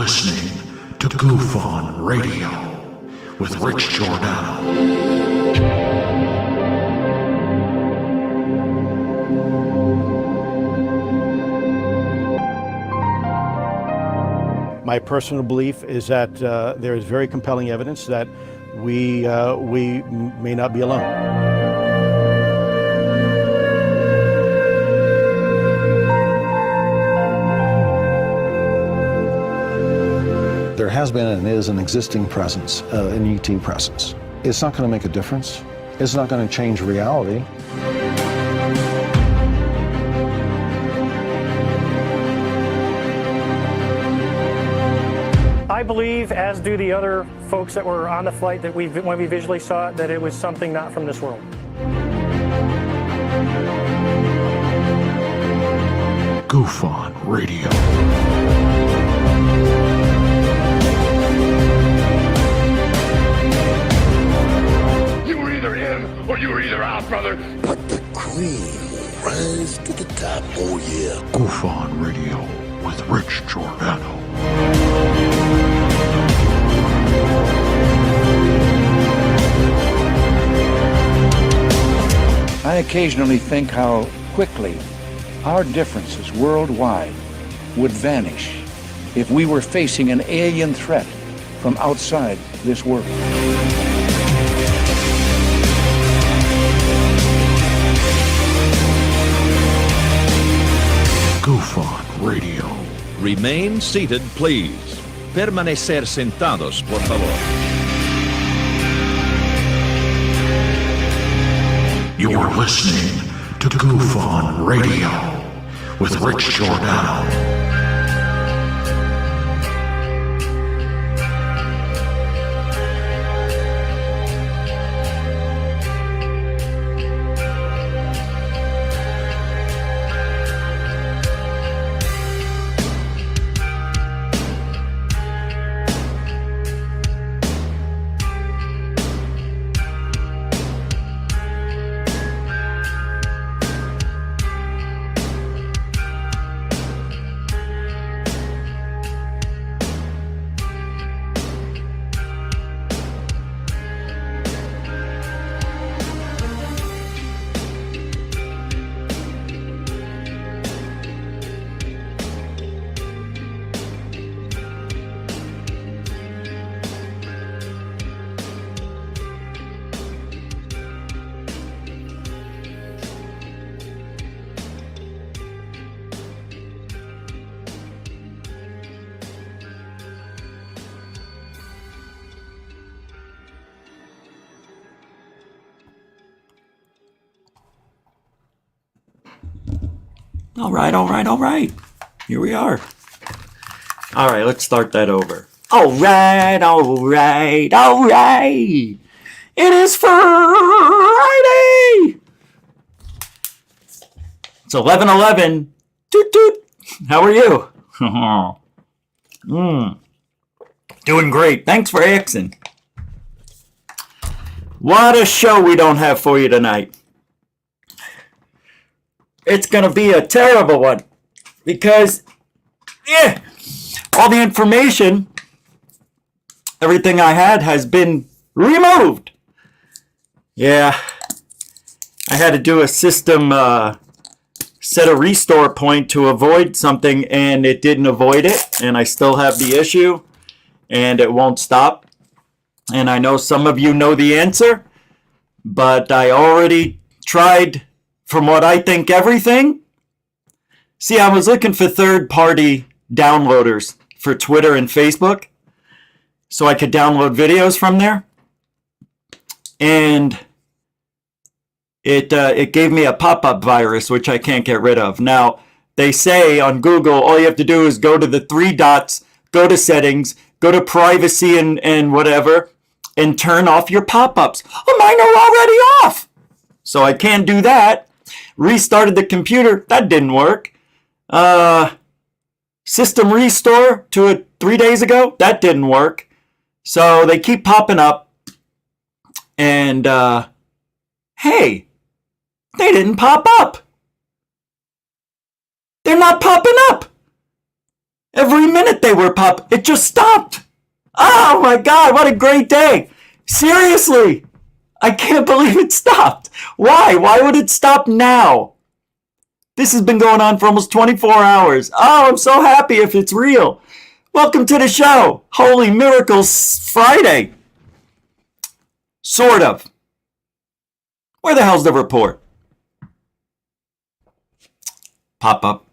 listening to Goof On Radio with Rich Giordano. My personal belief is that there is very compelling evidence that we may not be alone. There has been and is an existing presence, an ET presence. It's not going to make a difference. It's not going to change reality. I believe, as do the other folks that were on the flight, that when we visually saw it, that it was something not from this world. Goof On Radio. You were either in or you were either out, brother. But the cream will rise to the top, oh yeah. Goof On Radio with Rich Giordano. I occasionally think how quickly our differences worldwide would vanish if we were facing an alien threat from outside this world. Goof On Radio. Remain seated, please. Permanecer sentados, por favor. You're listening to Goof On Radio with Rich Giordano. All right. Here we are. All right, let's start that over. All right. It is Friday. It's 11:11. Toot toot. How are you? Doing great. Thanks for asking. What a show we don't have for you tonight. It's going to be a terrible one because all the information, everything I had has been removed. Yeah, I had to do a system, set a restore point to avoid something, and it didn't avoid it, and I still have the issue, and it won't stop. And I know some of you know the answer, but I already tried, from what I think, everything. See, I was looking for third-party downloaders for Twitter and Facebook so I could download videos from there. And it gave me a pop-up virus, which I can't get rid of. Now, they say on Google, all you have to do is go to the three dots, go to settings, go to privacy and whatever, and turn off your pop-ups. Oh, mine are already off. So I can't do that. Restarted the computer. That didn't work. System restore to it 3 days ago. That didn't work. So they keep popping up. And, hey, they didn't pop up. They're not popping up. Every minute they were pop. It just stopped. Oh my God, what a great day. Seriously, I can't believe it stopped. Why? Why would it stop now? This has been going on for almost 24 hours. Oh, I'm so happy if it's real. Welcome to the show. Holy Miracles Friday. Sort of. Where the hell's the report? Pop up.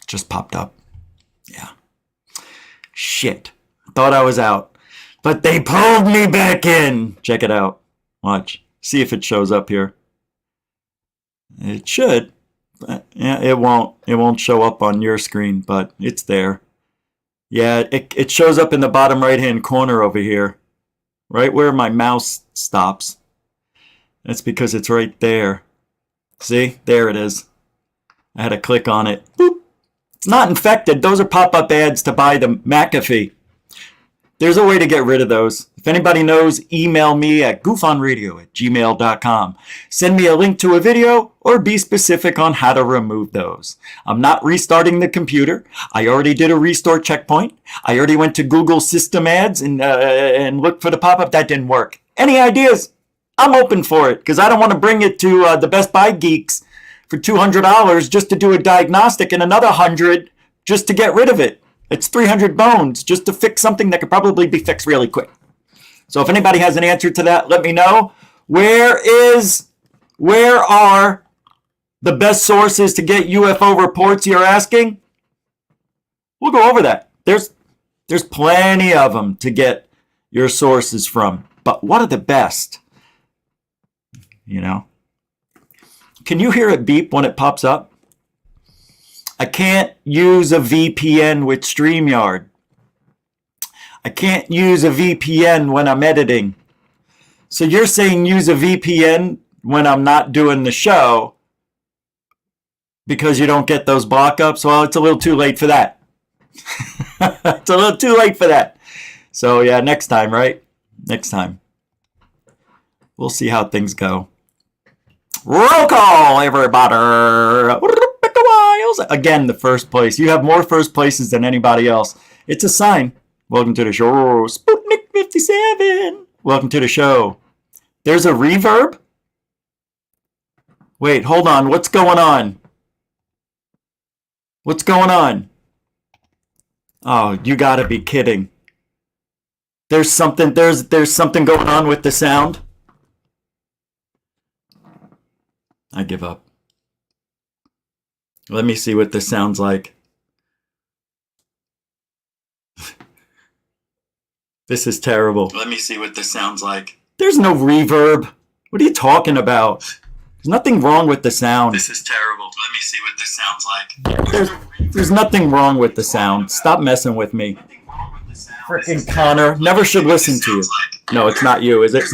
Just popped up. Yeah. Shit. Thought I was out. But they pulled me back in. Check it out. Watch. See if it shows up here. It should. Yeah, it won't. It won't show up on your screen, but it's there. Yeah, it shows up in the bottom right-hand corner over here. Right where my mouse stops. That's because it's right there. See? There it is. I had to click on it. Boop. It's not infected. Those are pop-up ads to buy the McAfee. There's a way to get rid of those. If anybody knows, email me at goofonradio@gmail.com. Send me a link to a video or be specific on how to remove those. I'm not restarting the computer. I already did a restore checkpoint. I already went to Google System Ads and looked for the pop-up. That didn't work. Any ideas? I'm open for it because I don't want to bring it to the Best Buy geeks for $200 just to do a diagnostic and another $100 just to get rid of it. It's 300 bones just to fix something that could probably be fixed really quick. So if anybody has an answer to that, let me know. Where are the best sources to get UFO reports, you're asking? We'll go over that. There's plenty of them to get your sources from. But what are the best? You know? Can you hear it beep when it pops up? I can't use a VPN with StreamYard. I can't use a VPN when I'm editing. So you're saying use a VPN when I'm not doing the show because you don't get those block-ups? Well, it's a little too late for that. It's a little too late for that. So yeah, next time, right? Next time. We'll see how things go. Roll call, everybody. Again, the first place. You have more first places than anybody else. It's a sign. Welcome to the show. Sputnik 57. Welcome to the show. There's a reverb? Wait, hold on. What's going on? What's going on? Oh, you gotta be kidding. There's something going on with the sound. I give up. Let me see what this sounds like. This is terrible. Let me see what this sounds like. There's no reverb. What are you talking about? There's nothing wrong with the sound. This is terrible. Let me see what this sounds like. There's nothing wrong with the sound. Stop messing with me. Frickin' Connor. Never should listen to you. No, it's not you, is it?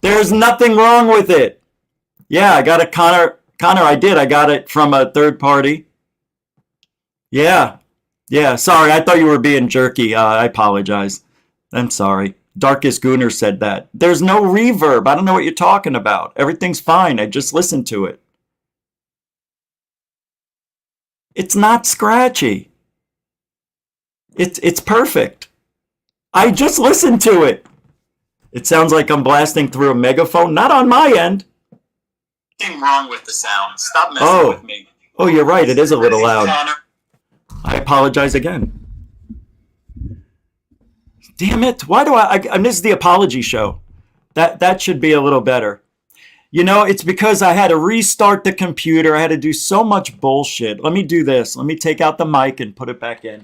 There's nothing wrong with it. Yeah, I got a Connor, I did. I got it from a third party. Yeah. Yeah, sorry. I thought you were being jerky. I apologize. I'm sorry. Darkest Gooner said that. There's no reverb. I don't know what you're talking about. Everything's fine. I just listened to it. It's not scratchy. It's perfect. I just listened to it. It sounds like I'm blasting through a megaphone. Not on my end. Nothing wrong with the sound. Stop messing with me. Oh, you're right. It is a little loud. I apologize again. Damn it. Why do I missed the apology show? That should be a little better. You know, it's because I had to restart the computer. I had to do so much bullshit. Let me do this. Let me take out the mic and put it back in.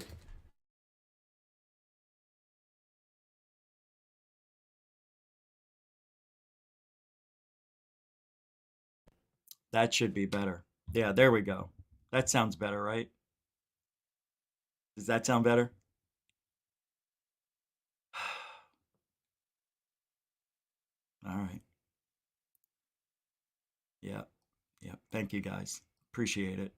That should be better. Yeah, there we go. That sounds better, right? Does that sound better? All right. Yeah. Yeah. Thank you guys. Appreciate it.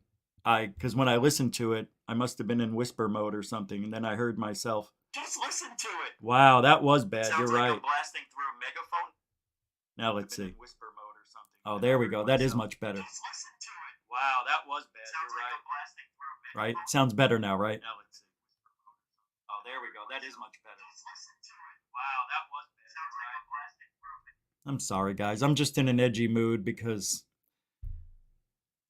Because when I listened to it, I must have been in whisper mode or something, and then I heard myself. Just listen to it. Wow, that was bad. Sounds You're right. I'm blasting through a megaphone. Now let's see. Whisper mode or something. Oh, there we go. That is much better. Just listen to it. Wow, that was bad. You're right. Right? Sounds better now, right? Oh, there we go. That is much better. I'm sorry, guys. I'm just in an edgy mood because,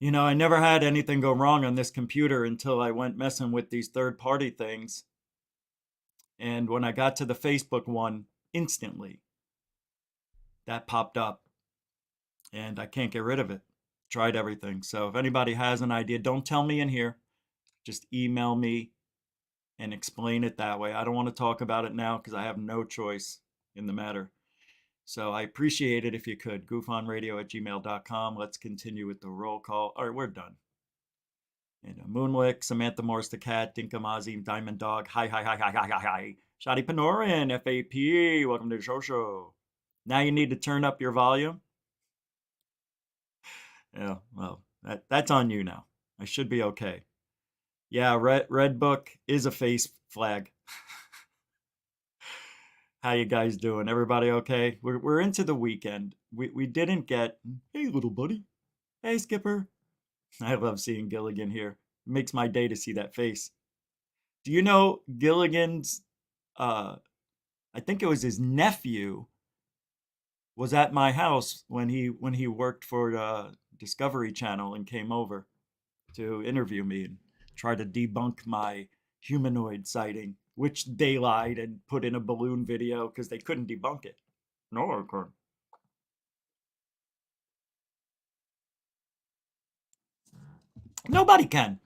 I never had anything go wrong on this computer until I went messing with these third-party things. And when I got to the Facebook one, instantly, that popped up. And I can't get rid of it. Tried everything. So if anybody has an idea, don't tell me in here. Just email me and explain it that way. I don't want to talk about it now because I have no choice in the matter. So I appreciate it if you could. goofonradio@gmail.com. Let's continue with the roll call. All right, we're done. And Moonlick, Samantha Morse the Cat, Dinka Mazim, Diamond Dog, hi. Shadi Panorin, FAP, welcome to the show. Now you need to turn up your volume. Yeah, well, that's on you now. I should be okay. Yeah, Red Book is a face flag. How you guys doing? Everybody okay? We're into the weekend. We didn't get, hey little buddy, hey Skipper. I love seeing Gilligan here. It makes my day to see that face. Do you know Gilligan's? I think it was his nephew was at my house when he worked for Discovery Channel and came over to interview me and try to debunk my humanoid sighting, which they lied and put in a balloon video because they couldn't debunk it. No, I couldn't. Nobody can.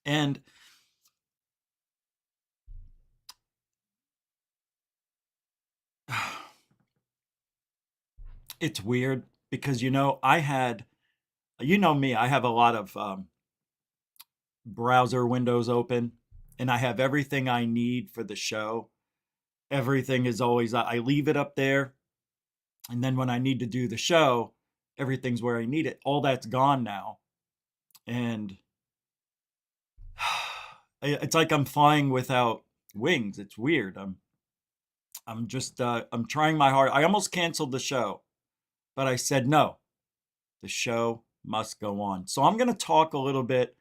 And it's weird because, I had, me, I have a lot of browser windows open and I have everything I need for the show. Everything is always, I leave it up there. And then when I need to do the show, everything's where I need it. All that's gone now. And it's like I'm flying without wings. It's weird. I'm just, I'm trying my hard. I almost canceled the show, but I said, no, the show must go on. So I'm going to talk a little bit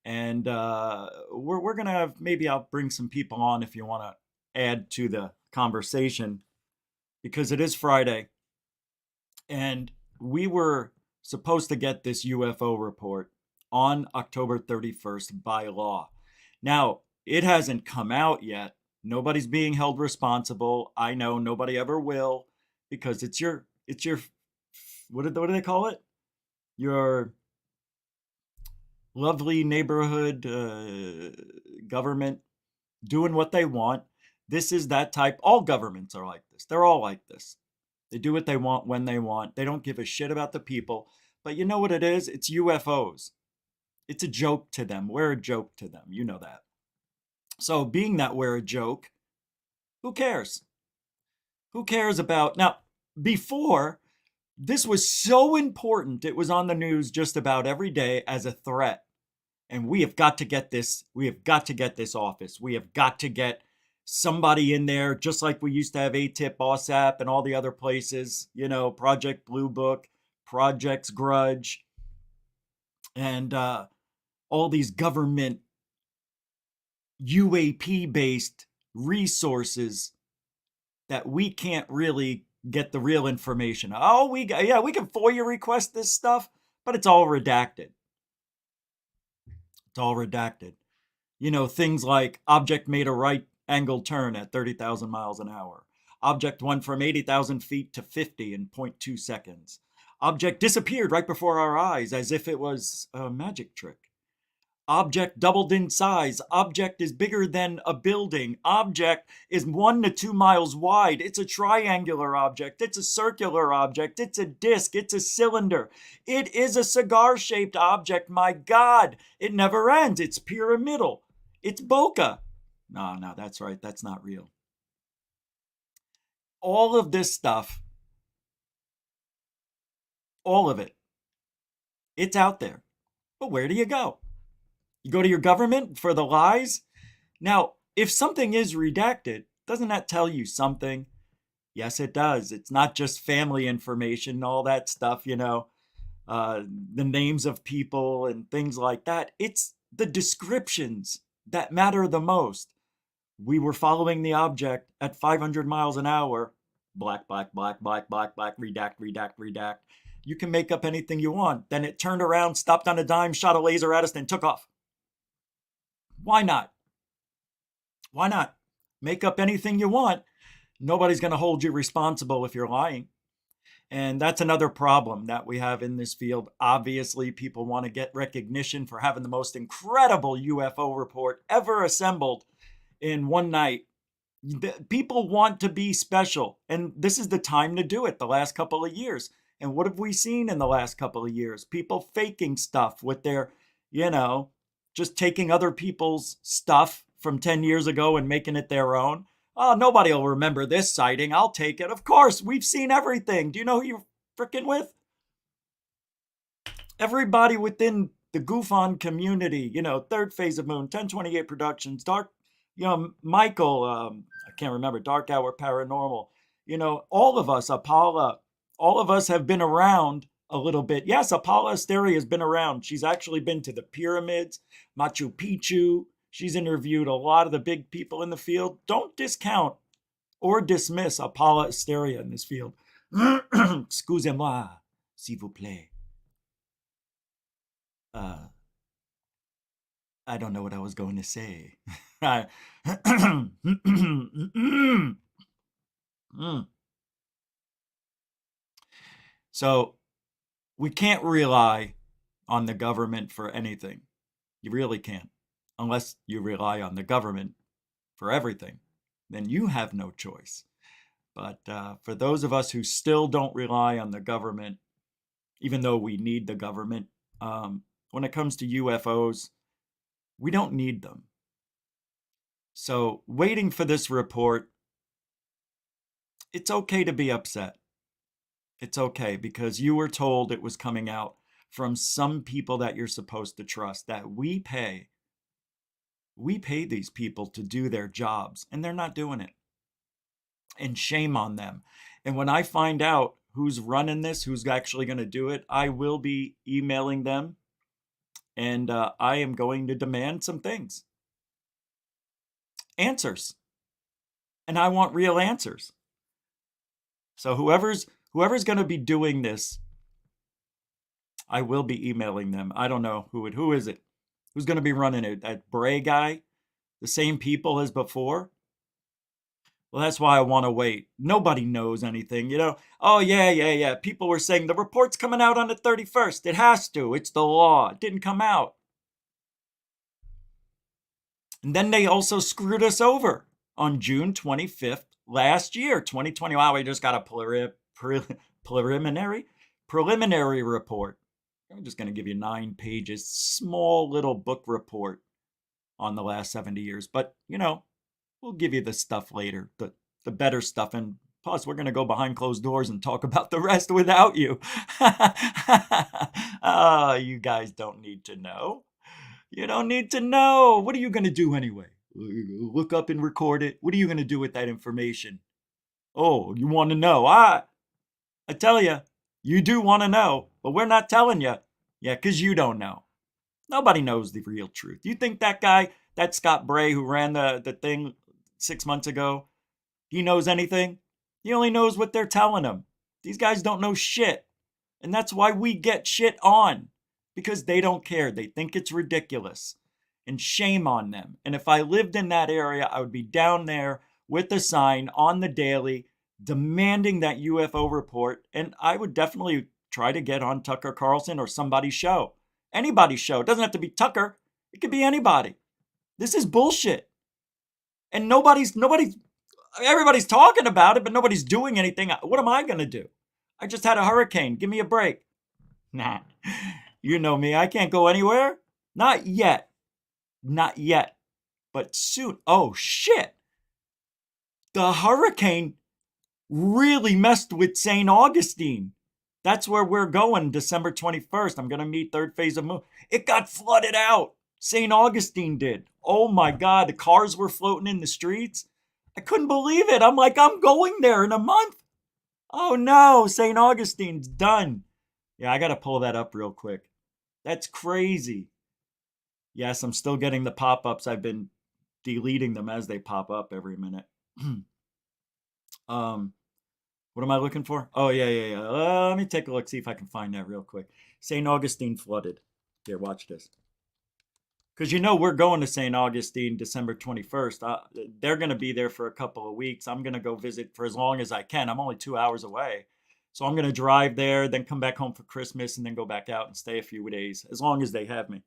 and we're going to have, maybe I'll bring some people on if you want to add to the conversation because it is Friday and we were supposed to get this UFO report on October 31st by law. Now, it hasn't come out yet. Nobody's being held responsible. I know nobody ever will because it's your what do they call it? Your lovely neighborhood government doing what they want. This is that type. All governments are like this. They're all like this. They do what they want when they want. They don't give a shit about the people. But you know what it is? It's UFOs. It's a joke to them. We're a joke to them. You know that. So being that we're a joke, who cares? Who cares about... Now, before, this was so important. It was on the news just about every day as a threat. And we have got to get this. We have got to get this office. We have got to get somebody in there, just like we used to have ATIP, OSAP, and all the other places. Project Blue Book, Projects Grudge, and all these government UAP-based resources that we can't really get the real information. Oh, we can FOIA request this stuff, but it's all redacted. It's all redacted. Things like object made a right angle turn at 30,000 miles an hour. Object went from 80,000 feet to 50 in 0.2 seconds. Object disappeared right before our eyes as if it was a magic trick. Object doubled in size. Object is bigger than a building. Object is 1 to 2 miles wide. It's a triangular object. It's a circular object. It's a disc. It's a cylinder. It is a cigar-shaped object. My God, it never ends. It's pyramidal. It's bokeh. No, that's right. That's not real. All of this stuff, all of it, it's out there. But where do you go? You go to your government for the lies? Now, if something is redacted, doesn't that tell you something? Yes, it does. It's not just family information, all that stuff, the names of people and things like that. It's the descriptions that matter the most. We were following the object at 500 miles an hour. Black, black, black, black, black, black, redact, redact, redact. You can make up anything you want. Then it turned around, stopped on a dime, shot a laser at us, then took off. Why not? Why not? Make up anything you want. Nobody's going to hold you responsible if you're lying. And that's another problem that we have in this field. Obviously, people want to get recognition for having the most incredible UFO report ever assembled in one night. People want to be special, and this is the time to do it the last couple of years. And what have we seen in the last couple of years? People faking stuff with their, just taking other people's stuff from 10 years ago and making it their own. Oh, nobody will remember this sighting. I'll take it. Of course, we've seen everything. Do you know who you're freaking with? Everybody within the GoofOn community, Third Phase of Moon, 1028 Productions, Dark, Michael, I can't remember, Dark Hour Paranormal, all of us, Apollo, all of us have been around a little bit. Yes, Apollo Asteria has been around. She's actually been to the pyramids, Machu Picchu. She's interviewed a lot of the big people in the field. Don't discount or dismiss Apollo Asteria in this field. Excusez-moi, s'il vous plaît. I don't know what I was going to say. So we can't rely on the government for anything. You really can't. Unless you rely on the government for everything. Then you have no choice. But for those of us who still don't rely on the government, even though we need the government, when it comes to UFOs, we don't need them. So waiting for this report, it's okay to be upset. It's okay because you were told it was coming out from some people that you're supposed to trust, that we pay. We pay these people to do their jobs, and they're not doing it. And shame on them. And when I find out who's running this, who's actually going to do it, I will be emailing them. And I am going to demand some things. Answers. And I want real answers. So whoever's going to be doing this, I will be emailing them. I don't know who is it? Who's going to be running it? That Bray guy? The same people as before? Well, that's why I want to wait. Nobody knows anything, Oh, yeah. People were saying the report's coming out on the 31st. It has to. It's the law. It didn't come out. And then they also screwed us over on June 25th last year, 2020. Wow, we just got a preliminary report. I'm just going to give you 9 pages, small little book report on the last 70 years. But, we'll give you the stuff later, the better stuff. And plus, we're going to go behind closed doors and talk about the rest without you. You guys don't need to know. You don't need to know. What are you going to do anyway? Look up and record it. What are you going to do with that information? Oh, you want to know? I tell you, you do want to know, but we're not telling you. Yeah, because you don't know. Nobody knows the real truth. You think that guy, that Scott Bray who ran the thing 6 months ago, he knows anything? He only knows what they're telling him. These guys don't know shit. And that's why we get shit on. Because they don't care. They think it's ridiculous. And shame on them. And if I lived in that area, I would be down there with a sign on the daily demanding that UFO report. And I would definitely try to get on Tucker Carlson or somebody's show. Anybody's show. It doesn't have to be Tucker. It could be anybody. This is bullshit. And everybody's talking about it, but nobody's doing anything. What am I going to do? I just had a hurricane. Give me a break. Nah. You know me. I can't go anywhere. Not yet. Not yet. But soon. Oh, shit. The hurricane really messed with St. Augustine. That's where we're going December 21st. I'm going to meet Third Phase of Moon. It got flooded out. St. Augustine did. Oh my God. The cars were floating in the streets. I couldn't believe it. I'm like, I'm going there in a month. Oh no. St. Augustine's done. Yeah, I got to pull that up real quick. That's crazy. Yes, I'm still getting the pop-ups. I've been deleting them as they pop up every minute. um, what am I looking for? Oh, yeah. Let me take a look, see if I can find that real quick. St. Augustine flooded. Here, watch this. Because you know we're going to St. Augustine December 21st. They're going to be there for a couple of weeks. I'm going to go visit for as long as I can. I'm only 2 hours away. So I'm going to drive there, then come back home for Christmas, and then go back out and stay a few days, as long as they have me.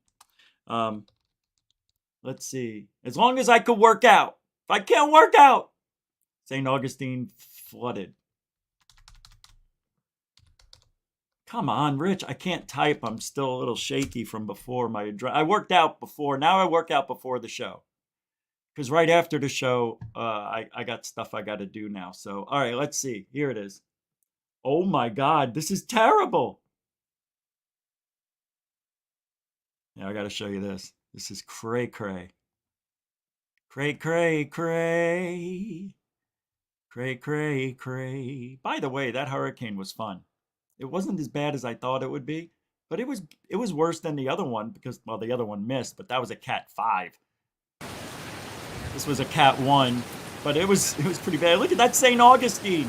Let's see. As long as I could work out. If I can't work out, St. Augustine flooded. Come on, Rich. I can't type. I'm still a little shaky from before my. I worked out before. Now I work out before the show. Because right after the show, I got stuff I got to do now. So, all right, let's see. Here it is. Oh my God, this is terrible. Yeah, I got to show you this. This is cray cray. Cray cray cray. Cray cray cray. By the way, that hurricane was fun. It wasn't as bad as I thought it would be, but it was worse than the other one because, well, the other one missed, but that was a Cat 5. This was a Cat 1, but it was pretty bad. Look at that St. Augustine.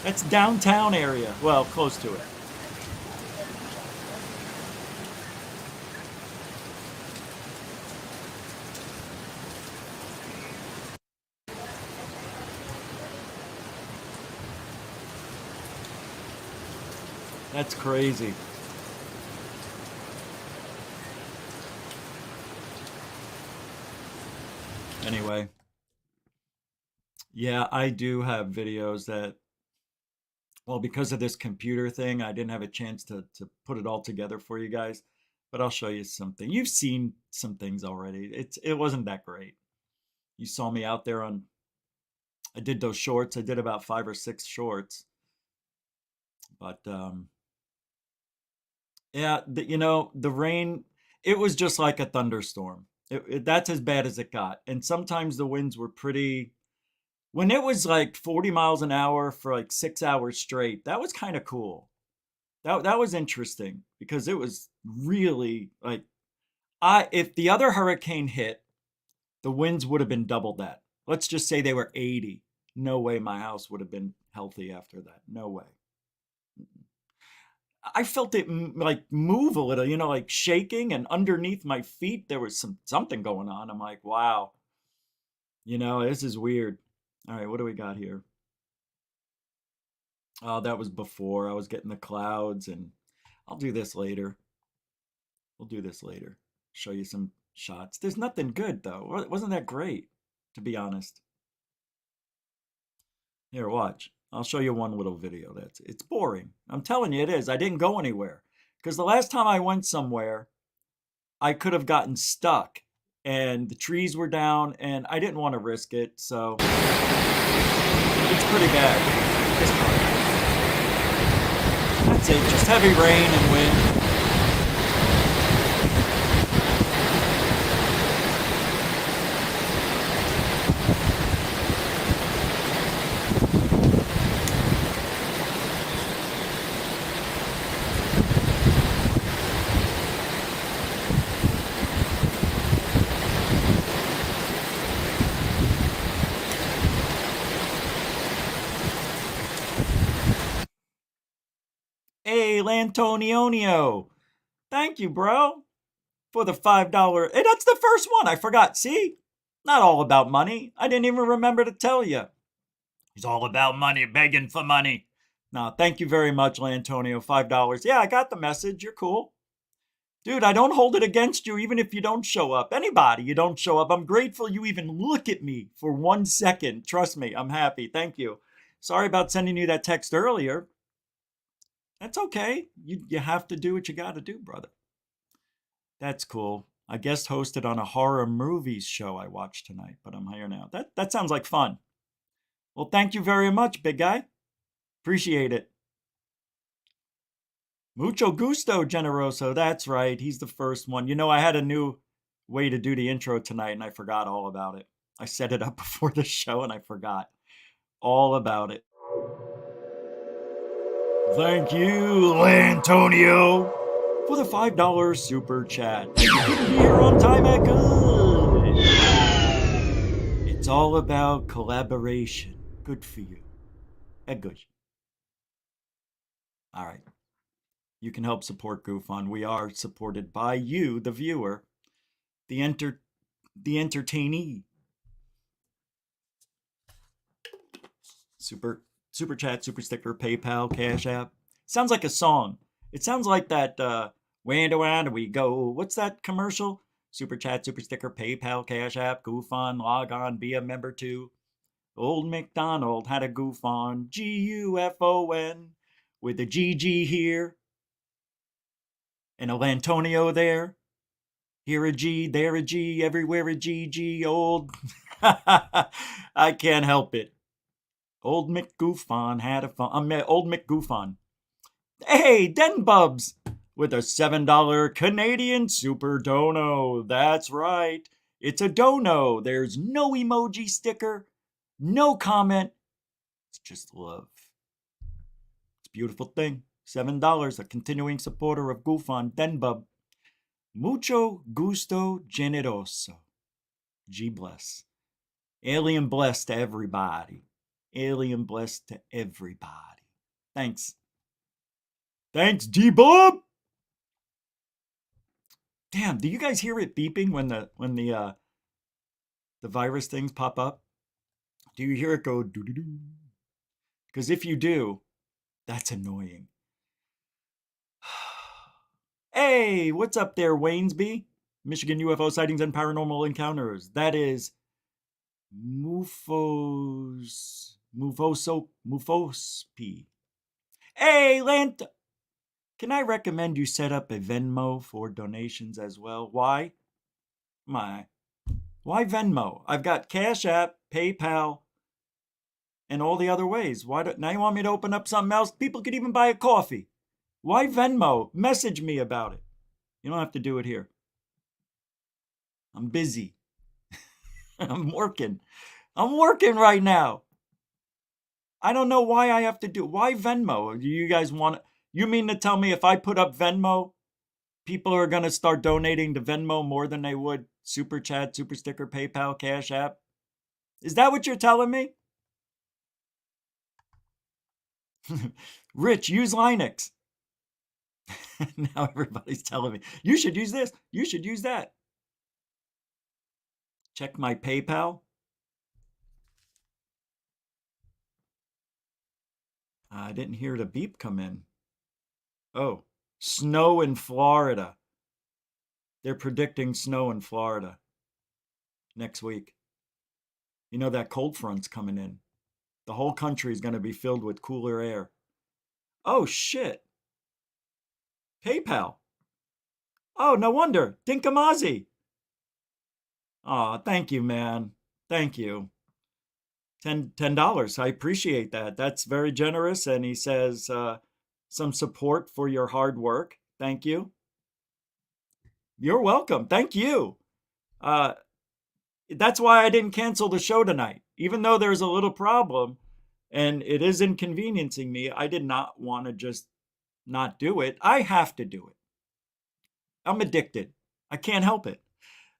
That's downtown area. Well, close to it. That's crazy. Anyway, yeah, I do have videos that, well, because of this computer thing, I didn't have a chance to put it all together for you guys, but I'll show you something. You've seen some things already. It wasn't that great. You saw me out there on, I did those shorts. I did about 5 or 6 shorts. But yeah, the rain, it was just like a thunderstorm. That's as bad as it got. And sometimes the winds were pretty, when it was like 40 miles an hour for like 6 hours straight, that was kind of cool. That was interesting because it was really like, if the other hurricane hit, the winds would have been double that. Let's just say they were 80. No way my house would have been healthy after that. No way. I felt it like move a little, like shaking, and underneath my feet there was something going on. I'm like, wow, this is weird. All right, what do we got here? Oh, that was before I was getting the clouds, and I'll do this later. We'll do this later. Show you some shots. There's nothing good though. It wasn't that great, to be honest. Here, watch. I'll show you one little video. It's boring. I'm telling you it is. I didn't go anywhere. Because the last time I went somewhere, I could have gotten stuck. And the trees were down, and I didn't want to risk it. So it's pretty bad. That's it. Just heavy rain and wind. Hey, Lantonionio. Thank you, bro, for the $5. Hey, that's the first one. I forgot. See? Not all about money. I didn't even remember to tell you. He's all about money, begging for money. No, thank you very much, Lantonio. $5. Yeah, I got the message. You're cool. Dude, I don't hold it against you even if you don't show up. Anybody, you don't show up. I'm grateful you even look at me for 1 second. Trust me, I'm happy. Thank you. Sorry about sending you that text earlier. That's okay. You have to do what you got to do, brother. That's cool. I guest hosted on a horror movies show I watched tonight, but I'm here now. That sounds like fun. Well, thank you very much, big guy. Appreciate it. Mucho gusto, Generoso. That's right. He's the first one. I had a new way to do the intro tonight, and I forgot all about it. I set it up before the show, and I forgot all about it. Thank you, Lantonio, for the $5 super chat. Here on Time at Good. It's all about collaboration. Good for you. At good. All right. You can help support GoFund. We are supported by you, the viewer, the entertainee. Super chat, super sticker, PayPal, Cash App. Sounds like a song. It sounds like that where do we go? What's that commercial? Super chat, super sticker, PayPal, Cash App, GoFund, log on, be a member too. Old MacDonald had a goof on GUFON with a GG here and a Lantonio there. Here a G, there a G, everywhere a GG. Old. I can't help it. Old McGoofon had a fun. Old McGoofon. Hey, Den Bubs with a $7 Canadian Super Dono. That's right. It's a dono. There's no emoji sticker, no comment. It's just love. It's a beautiful thing. $7, a continuing supporter of Goofon, Den Bub. Mucho gusto generoso. G bless. Alien bless to everybody. Alien bless to everybody. Thanks. Thanks, D-Bob. Damn, do you guys hear it beeping when the virus things pop up? Do you hear it go doo-doo-doo? Because if you do, that's annoying. Hey, what's up there, Waynesby? Michigan UFO sightings and paranormal encounters. That is Mufosp. Hey, Lant. Can I recommend you set up a Venmo for donations as well? Why? Why Venmo? I've got Cash App, PayPal, and all the other ways. Now you want me to open up something else? People could even buy a coffee. Why Venmo? Message me about it. You don't have to do it here. I'm busy. I'm working right now. I don't know why I have to do. Why Venmo? Do you guys want? You mean to tell me if I put up Venmo, people are gonna start donating to Venmo more than they would Super Chat, Super Sticker, PayPal, Cash App? Is that what you're telling me? Rich, use Linux. Now everybody's telling me you should use this. You should use that. Check my PayPal. I didn't hear the beep come in. Oh, snow in Florida. They're predicting snow in Florida next week. You know that cold front's coming in. The whole country is going to be filled with cooler air. Oh, shit. PayPal. Oh, no wonder. Dinkamazi. Oh, thank you, man. Thank you. $10. I appreciate that. That's very generous. And he says some support for your hard work. Thank you. You're welcome. Thank you. That's why I didn't cancel the show tonight. Even though there's a little problem and it is inconveniencing me, I did not want to just not do it. I have to do it. I'm addicted. I can't help it.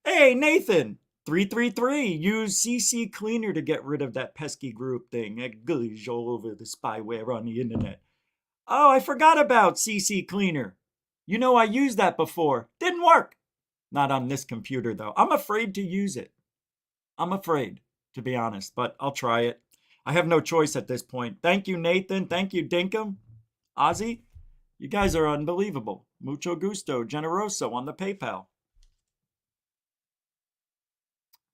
Hey, Nathan. 333, use CC Cleaner to get rid of that pesky group thing. That goes all over the spyware on the internet. Oh, I forgot about CC Cleaner. You know, I used that before. Didn't work. Not on this computer, though. I'm afraid to use it. I'm afraid, to be honest, but I'll try it. I have no choice at this point. Thank you, Nathan. Thank you, Dinkum. Ozzy, you guys are unbelievable. Mucho gusto, generoso on the PayPal.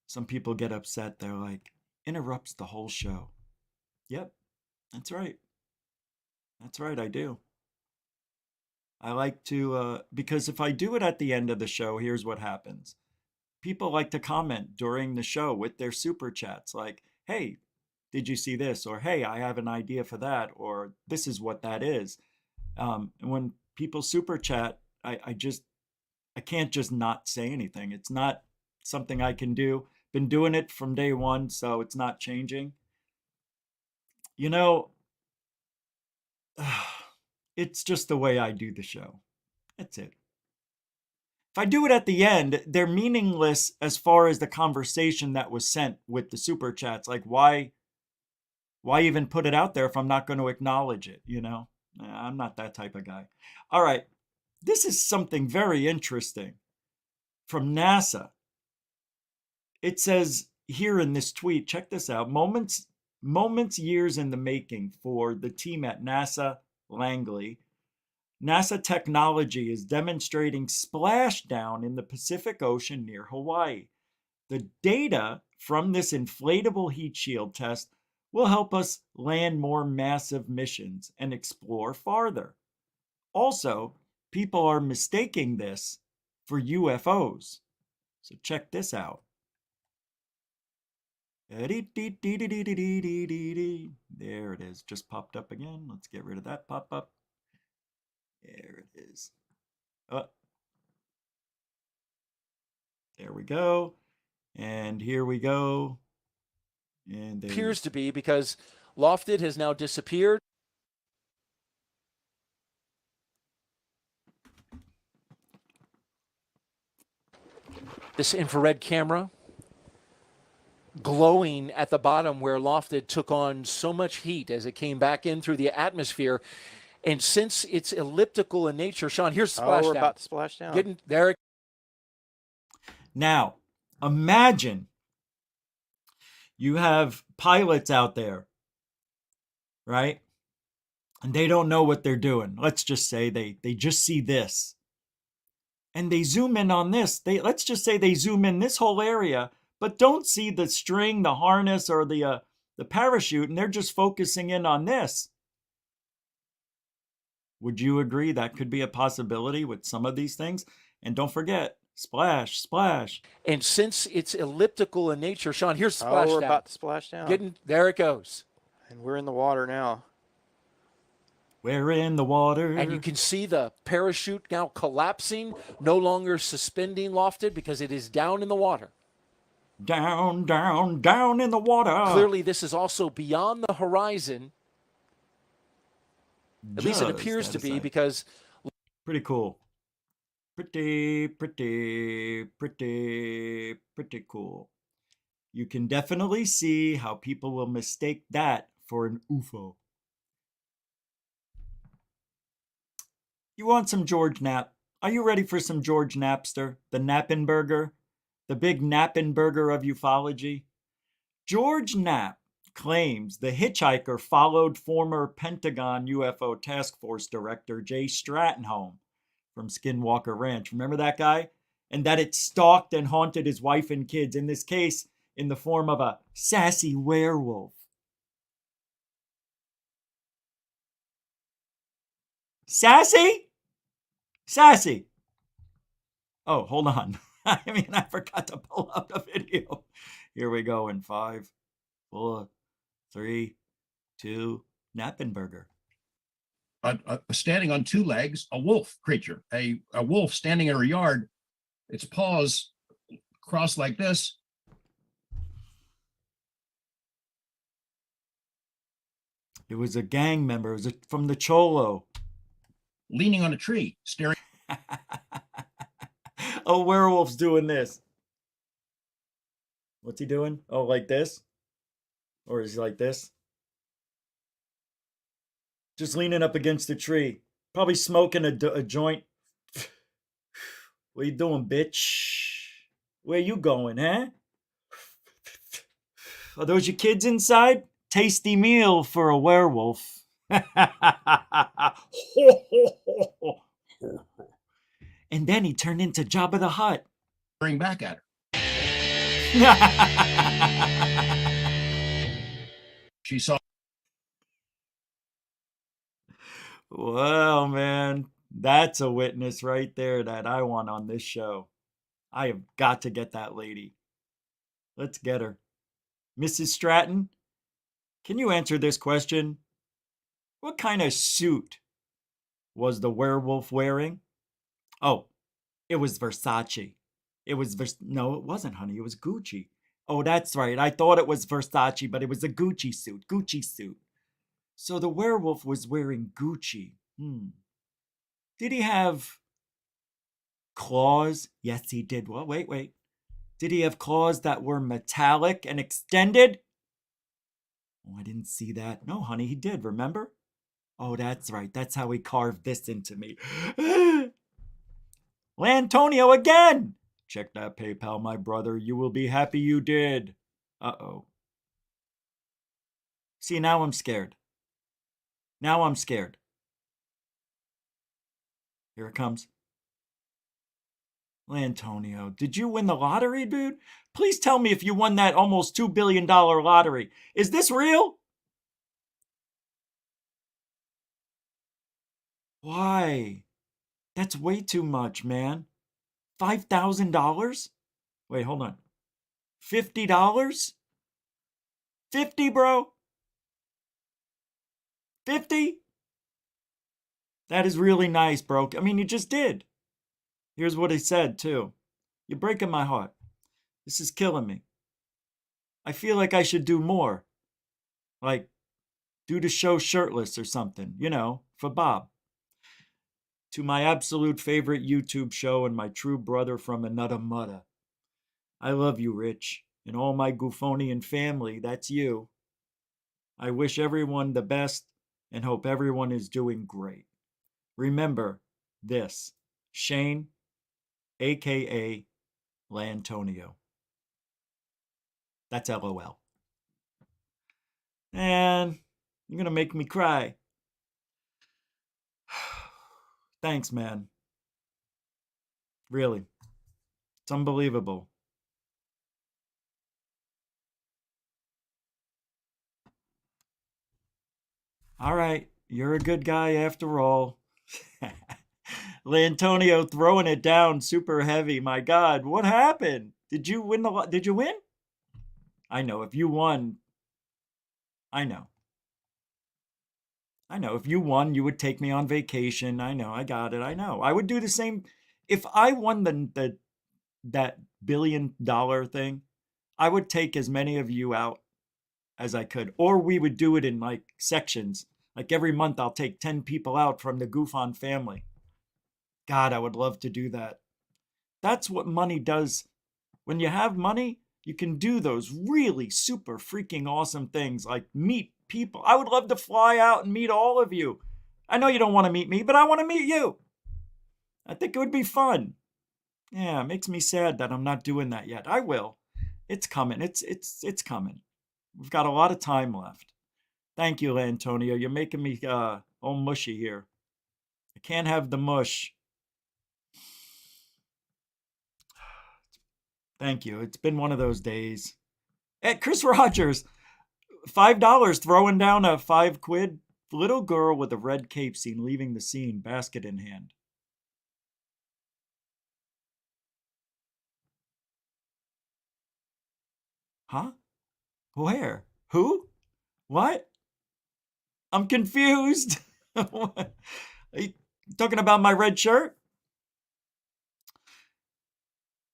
Some people get upset. They're like, interrupts the whole show. Yep, that's right. That's right, I do. I like to, because if I do it at the end of the show, here's what happens. People like to comment during the show with their super chats like, hey, did you see this? Or, hey, I have an idea for that. Or, this is what that is. And when people super chat, I can't just not say anything. It's not something I can do. Been doing it from day one, so it's not changing. You know, It's just the way I do the show. That's it. If I do it at the end, they're meaningless as far as the conversation that was sent with the super chats. Like, why even put it out there if I'm not going to acknowledge it, you know? I'm not that type of guy. All right. This is something very interesting from NASA. It says here in this tweet, check this out. Moments, years in the making for the team at NASA Langley. NASA technology is demonstrating splashdown in the Pacific Ocean near Hawaii. The data from this inflatable heat shield test will help us land more massive missions and explore farther. Also, people are mistaking this for UFOs. So check this out. There it is. Just popped up again. Let's get rid of that pop-up. There it is. Oh. There we go. And here we go. And there appears to be, because Lofted has now disappeared. This infrared camera glowing at the bottom where Lofted took on so much heat as it came back in through the atmosphere. And since it's elliptical in nature, Sean, here's splashdown. We're about to splash down. There. Now, imagine you have pilots out there, right? And they don't know what they're doing. Let's just say they just see this. And they zoom in on this. Let's just say they zoom in this whole area, but don't see the string, the harness, or the parachute, and they're just focusing in on this. Would you agree that could be a possibility with some of these things? And don't forget, splash, splash. And since it's elliptical in nature, Sean, here's splashdown. We're about to splash down. There it goes. And we're in the water now. We're in the water. And you can see the parachute now collapsing, no longer suspending Lofted because it is down in the water. Down, down, down in the water. Clearly, this is also beyond the horizon. At least it appears to be, because... Pretty cool. Pretty cool. You can definitely see how people will mistake that for an UFO. You want some George Knapp? Are you ready for some George Napster? The Knappenberger? The big Knappenberger of ufology? George Knapp claims the hitchhiker followed former Pentagon UFO Task Force Director Jay Stratton home from Skinwalker Ranch. Remember that guy? And that it stalked and haunted his wife and kids, in this case, in the form of a sassy werewolf. Sassy? Sassy. Oh, hold on. I forgot to pull up the video. Here we go in 5, 4, 3, 2, Knappenberger. Standing on 2 legs, a wolf creature, a wolf standing in her yard, its paws crossed like this. It was a gang member. It was from the Cholo. Leaning on a tree, staring. A werewolf's doing this. What's he doing? Oh, like this? Or is he like this? Just leaning up against the tree. Probably smoking a joint. What you doing, bitch? Where you going, huh? Are those your kids inside? Tasty meal for a werewolf. And then he turned into Jabba the Hutt. Bring back at her. She saw. Well, man, that's a witness right there that I want on this show. I have got to get that lady. Let's get her. Mrs. Stratton, can you answer this question? What kind of suit was the werewolf wearing? Oh, it was Versace. No, it wasn't, honey. It was Gucci. Oh, that's right. I thought it was Versace, but it was a Gucci suit. So the werewolf was wearing Gucci. Did he have claws? Yes, he did. Well, wait. Did he have claws that were metallic and extended? Oh, I didn't see that. No, honey, he did, remember? Oh, that's right. That's how he carved this into me. Lantonio again! Check that PayPal, my brother. You will be happy you did. Uh-oh. See, now I'm scared. Now I'm scared. Here it comes. Lantonio, did you win the lottery, dude? Please tell me if you won that almost $2 billion lottery. Is this real? Why? That's way too much, man. $5,000? Wait, hold on. $50? 50, bro? 50? That is really nice, bro. I mean, you just did. Here's what he said, too. You're breaking my heart. This is killing me. I feel like I should do more. Like, do the show shirtless or something, for Bob. To my absolute favorite YouTube show and my true brother from another mother. I love you, Rich, and all my Goofonian family. That's you. I wish everyone the best and hope everyone is doing great. Remember this, Shane, aka Lantonio. That's LOL. And you're going to make me cry. Thanks, man. Really. It's unbelievable. All right, you're a good guy after all. Lantonio throwing it down super heavy. My God, what happened? Did you win Did you win? I know, if you won, I know. If you won, you would take me on vacation. I know, I got it. I know. I would do the same. If I won that $1 billion thing, I would take as many of you out as I could. Or we would do it in like sections. Like every month I'll take 10 people out from the Goofon family. God, I would love to do that. That's what money does. When you have money, you can do those really super freaking awesome things like meet people. I would love to fly out and meet all of you. I know you don't want to meet me, but I want to meet you. I think it would be fun. Yeah, it makes me sad that I'm not doing that yet. I will. It's coming. It's coming. We've got a lot of time left. Thank you, Antonio. You're making me all mushy here. I can't have the mush. Thank you. It's been one of those days. Hey, Chris Rogers, $5 throwing down a £5. Little girl with a red cape seen leaving the scene, basket in hand. Huh? Where? Who? What? I'm confused. Are you talking about my red shirt?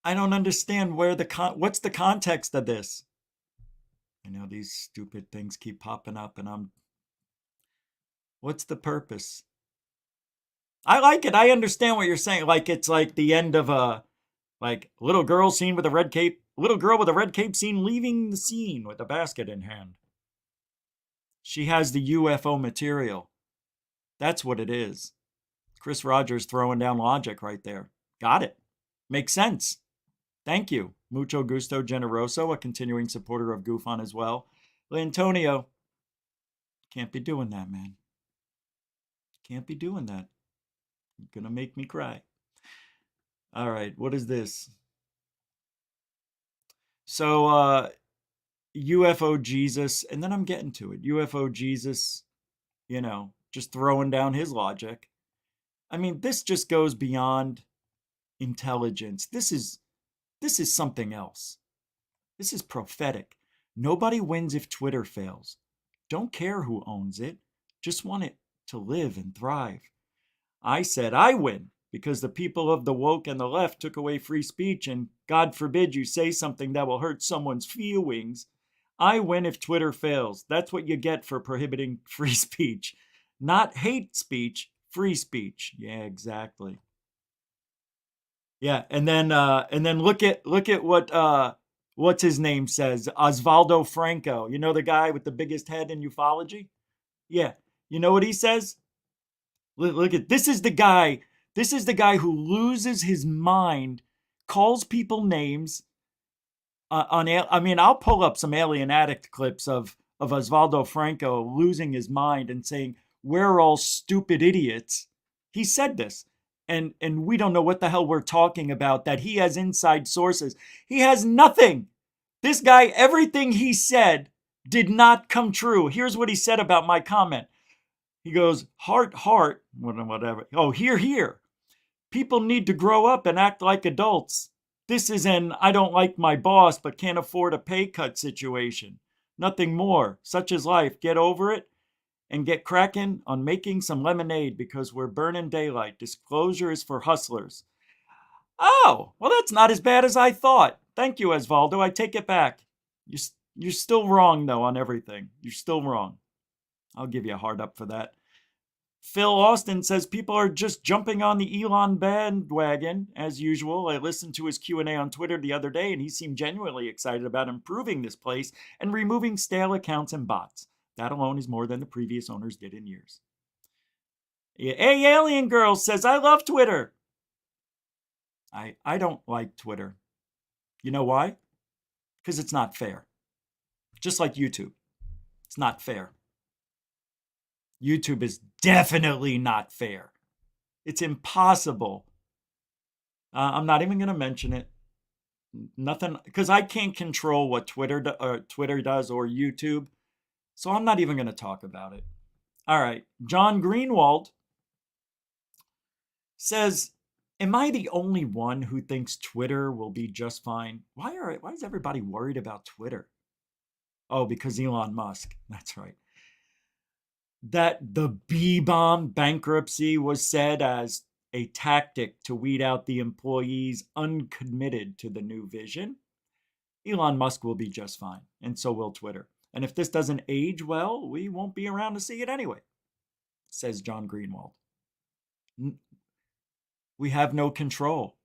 I don't understand what's the context of this? I know these stupid things keep popping up and what's the purpose? I like it. I understand what you're saying. Like it's like the end of a little girl seen with a red cape. Little girl with a red cape seen leaving the scene with a basket in hand. She has the UFO material. That's what it is. Chris Rogers throwing down logic right there. Got it. Makes sense. Thank you. Mucho gusto generoso, a continuing supporter of Goofon as well. Antonio, can't be doing that, man. Can't be doing that. You're going to make me cry. All right, what is this? So, UFO Jesus, and then I'm getting to it. UFO Jesus, just throwing down his logic. I mean, this just goes beyond intelligence. This is something else. This is prophetic. Nobody wins if Twitter fails. Don't care who owns it. Just want it to live and thrive. I said I win because the people of the woke and the left took away free speech, and God forbid you say something that will hurt someone's feelings. I win if Twitter fails. That's what you get for prohibiting free speech. Not hate speech, free speech. Yeah, exactly. Yeah, and then look at what what's his name says, Osvaldo Franco. You know, the guy with the biggest head in ufology? Yeah. You know what he says? Look at this is the guy. This is the guy who loses his mind, calls people names. I mean, I'll pull up some Alien Addict clips of Osvaldo Franco losing his mind and saying, "We're all stupid idiots." He said this, and we don't know what the hell we're talking about. That he has inside sources. He has nothing. This guy, everything he said did not come true. Here's what he said about my comment. He goes, "Heart, whatever. Oh, here. People need to grow up and act like adults. This is an I don't like my boss but can't afford a pay cut situation. Nothing more. Such is life. Get over it and get cracking on making some lemonade because we're burning daylight. Disclosure is for hustlers." Oh, well, that's not as bad as I thought. Thank you, Osvaldo. I take it back. You're still wrong, though, on everything. You're still wrong. I'll give you a hard up for that. Phil Austin says people are just jumping on the Elon bandwagon as usual. I listened to his Q&A on Twitter the other day, and he seemed genuinely excited about improving this place and removing stale accounts and bots. That alone is more than the previous owners did in years. Hey, Alien Girl says, I love Twitter. I don't like Twitter. You know why? Because it's not fair. Just like YouTube. It's not fair. YouTube is definitely not fair. It's impossible. I'm not even going to mention it. Nothing, because I can't control what Twitter does or YouTube. So I'm not even going to talk about it. All right. John Greenwald says, am I the only one who thinks Twitter will be just fine? Why is everybody worried about Twitter? Oh, because Elon Musk. That's right. That the B-bomb bankruptcy was said as a tactic to weed out the employees uncommitted to the new vision. Elon Musk will be just fine, and so will Twitter. And if this doesn't age well, we won't be around to see it anyway, says John Greenwald. We have no control.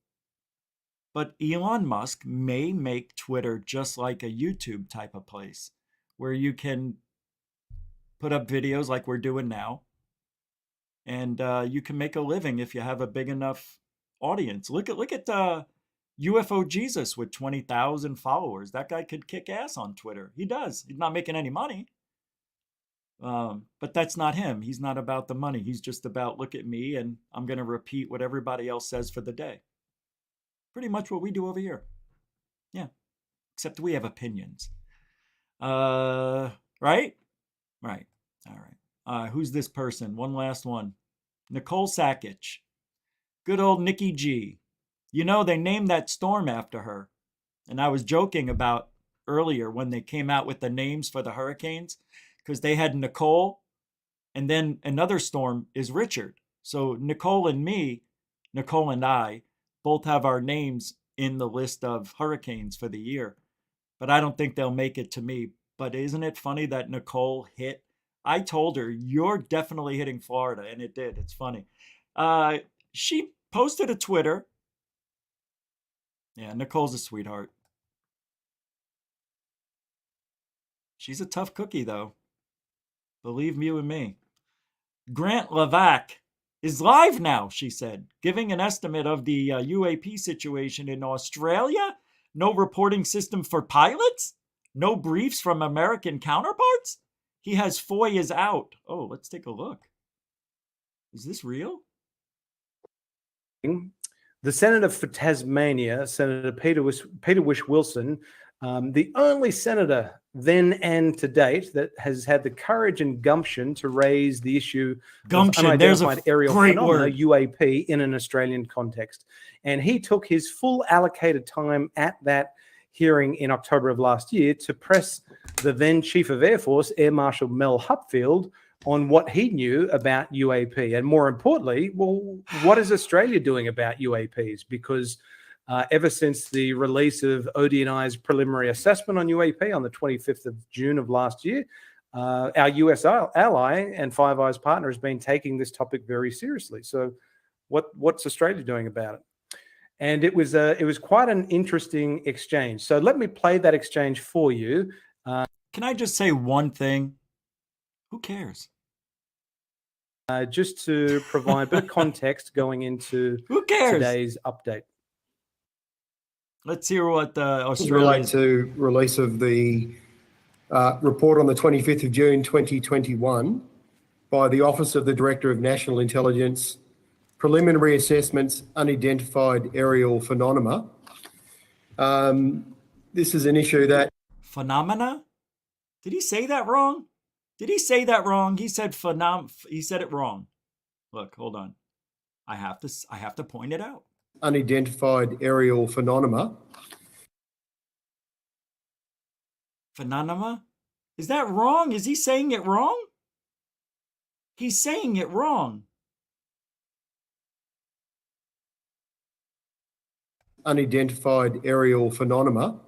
But Elon Musk may make Twitter just like a YouTube type of place where you can put up videos like we're doing now, and you can make a living if you have a big enough audience. Look at UFO Jesus with 20,000 followers. That guy could kick ass on Twitter. He does. He's not making any money. But that's not him. He's not about the money. He's just about, look at me, and I'm going to repeat what everybody else says for the day. Pretty much what we do over here. Yeah. Except we have opinions. Right? Right. All right. Who's this person? One last one. Nicole Sakic. Good old Nikki G. You know, they named that storm after her. And I was joking about earlier when they came out with the names for the hurricanes, because they had Nicole, and then another storm is Richard. So Nicole and I, both have our names in the list of hurricanes for the year. But I don't think they'll make it to me. But isn't it funny that Nicole hit? I told her, you're definitely hitting Florida, and it did. It's funny. She posted a Twitter. Yeah, Nicole's a sweetheart. She's a tough cookie, though. Believe you and me. Grant Levac is live now, she said, giving an estimate of the UAP situation in Australia. No reporting system for pilots? No briefs from American counterparts? He has FOIAs out. Oh, let's take a look. Is this real? The Senator for Tasmania, Senator Peter Wish-Wilson, the only senator then and to date that has had the courage and gumption to raise the issue of unidentified aerial phenomena, UAP, in an Australian context. And he took his full allocated time at that hearing in October of last year to press the then Chief of Air Force, Air Marshal Mel Hupfield, on what he knew about UAP. And more importantly, well, what is Australia doing about UAPs? Because ever since the release of ODNI's preliminary assessment on UAP on the 25th of June of last year, our US ally and Five Eyes partner has been taking this topic very seriously. So what's Australia doing about it? And it was quite an interesting exchange. So let me play that exchange for you. Can I just say one thing? Who cares? Just to provide a bit of context going into Who cares? Today's update. Let's hear what Australia relate to release of the report on the 25th of June 2021 by the Office of the Director of National Intelligence, preliminary assessments, unidentified aerial phenomena. This is an issue that... Phenomena? Did he say that wrong? Did he say that wrong? He said he said it wrong. Look, hold on. I have to point it out. Unidentified aerial phenomena. Phenomena? Is that wrong? Is he saying it wrong? He's saying it wrong. Unidentified aerial phenomena.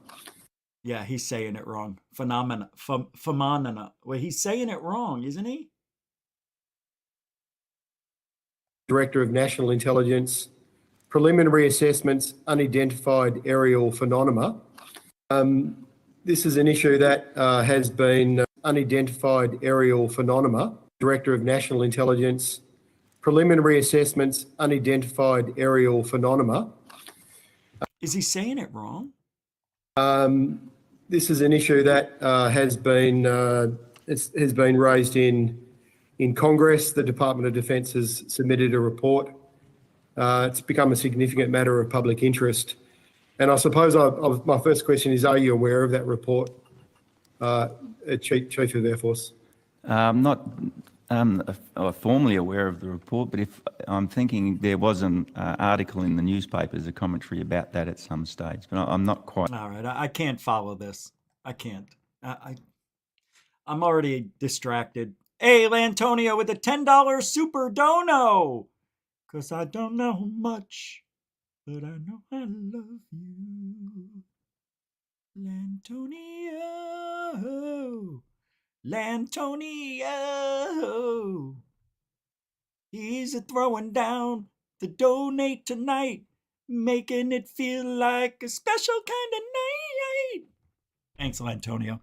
Yeah, he's saying it wrong. Phenomena. Phenomena. Well, he's saying it wrong, isn't he? Director of National Intelligence, preliminary assessments, unidentified aerial phenomena. This is an issue that has been unidentified aerial phenomena. Director of National Intelligence, preliminary assessments, unidentified aerial phenomena. Is he saying it wrong? This is an issue that has been raised in Congress. The Department of Defence has submitted a report. It's become a significant matter of public interest. And I suppose my first question is, are you aware of that report, Chief of Air Force? I'm not formally aware of the report, but if I'm thinking there was an article in the newspapers, a commentary about that at some stage, but I'm not quite. All right, I can't follow this. I can't. I'm already distracted. Hey, Lantonio with a $10 super dono. Because I don't know much, but I know I love you. Lantonio. Lantonio. He's a throwing down the donate tonight, making it feel like a special kind of night. Thanks, Lantonio.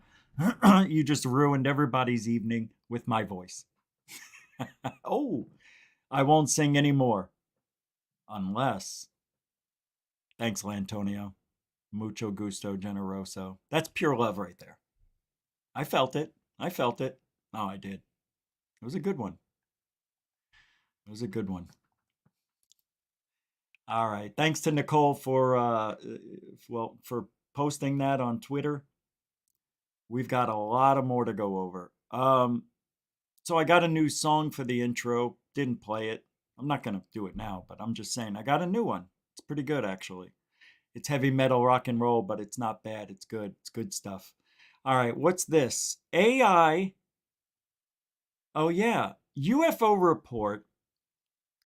You just ruined everybody's evening with my voice. Oh, I won't sing anymore. Unless. Thanks, Lantonio. Mucho gusto generoso. That's pure love right there. I felt it. I felt it. Oh, I did. It was a good one. It was a good one. All right. Thanks to Nicole for posting that on Twitter. We've got a lot more to go over. So I got a new song for the intro. Didn't play it. I'm not going to do it now, but I'm just saying I got a new one. It's pretty good, actually. It's heavy metal rock and roll, but it's not bad. It's good. It's good stuff. All right. What's this? AI. Oh, yeah. UFO report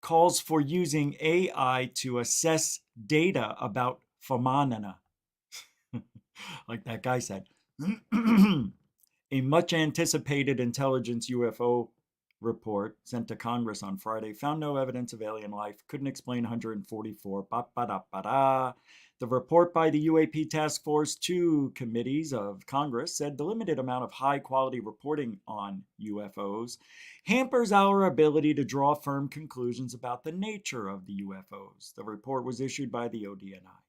calls for using AI to assess data about phenomena. Like that guy said. A much anticipated intelligence UFO report sent to Congress on Friday found no evidence of alien life, couldn't explain 144. The report by the UAP Task Force 2 committees of Congress said the limited amount of high-quality reporting on UFOs hampers our ability to draw firm conclusions about the nature of the UFOs. The report was issued by the ODNI.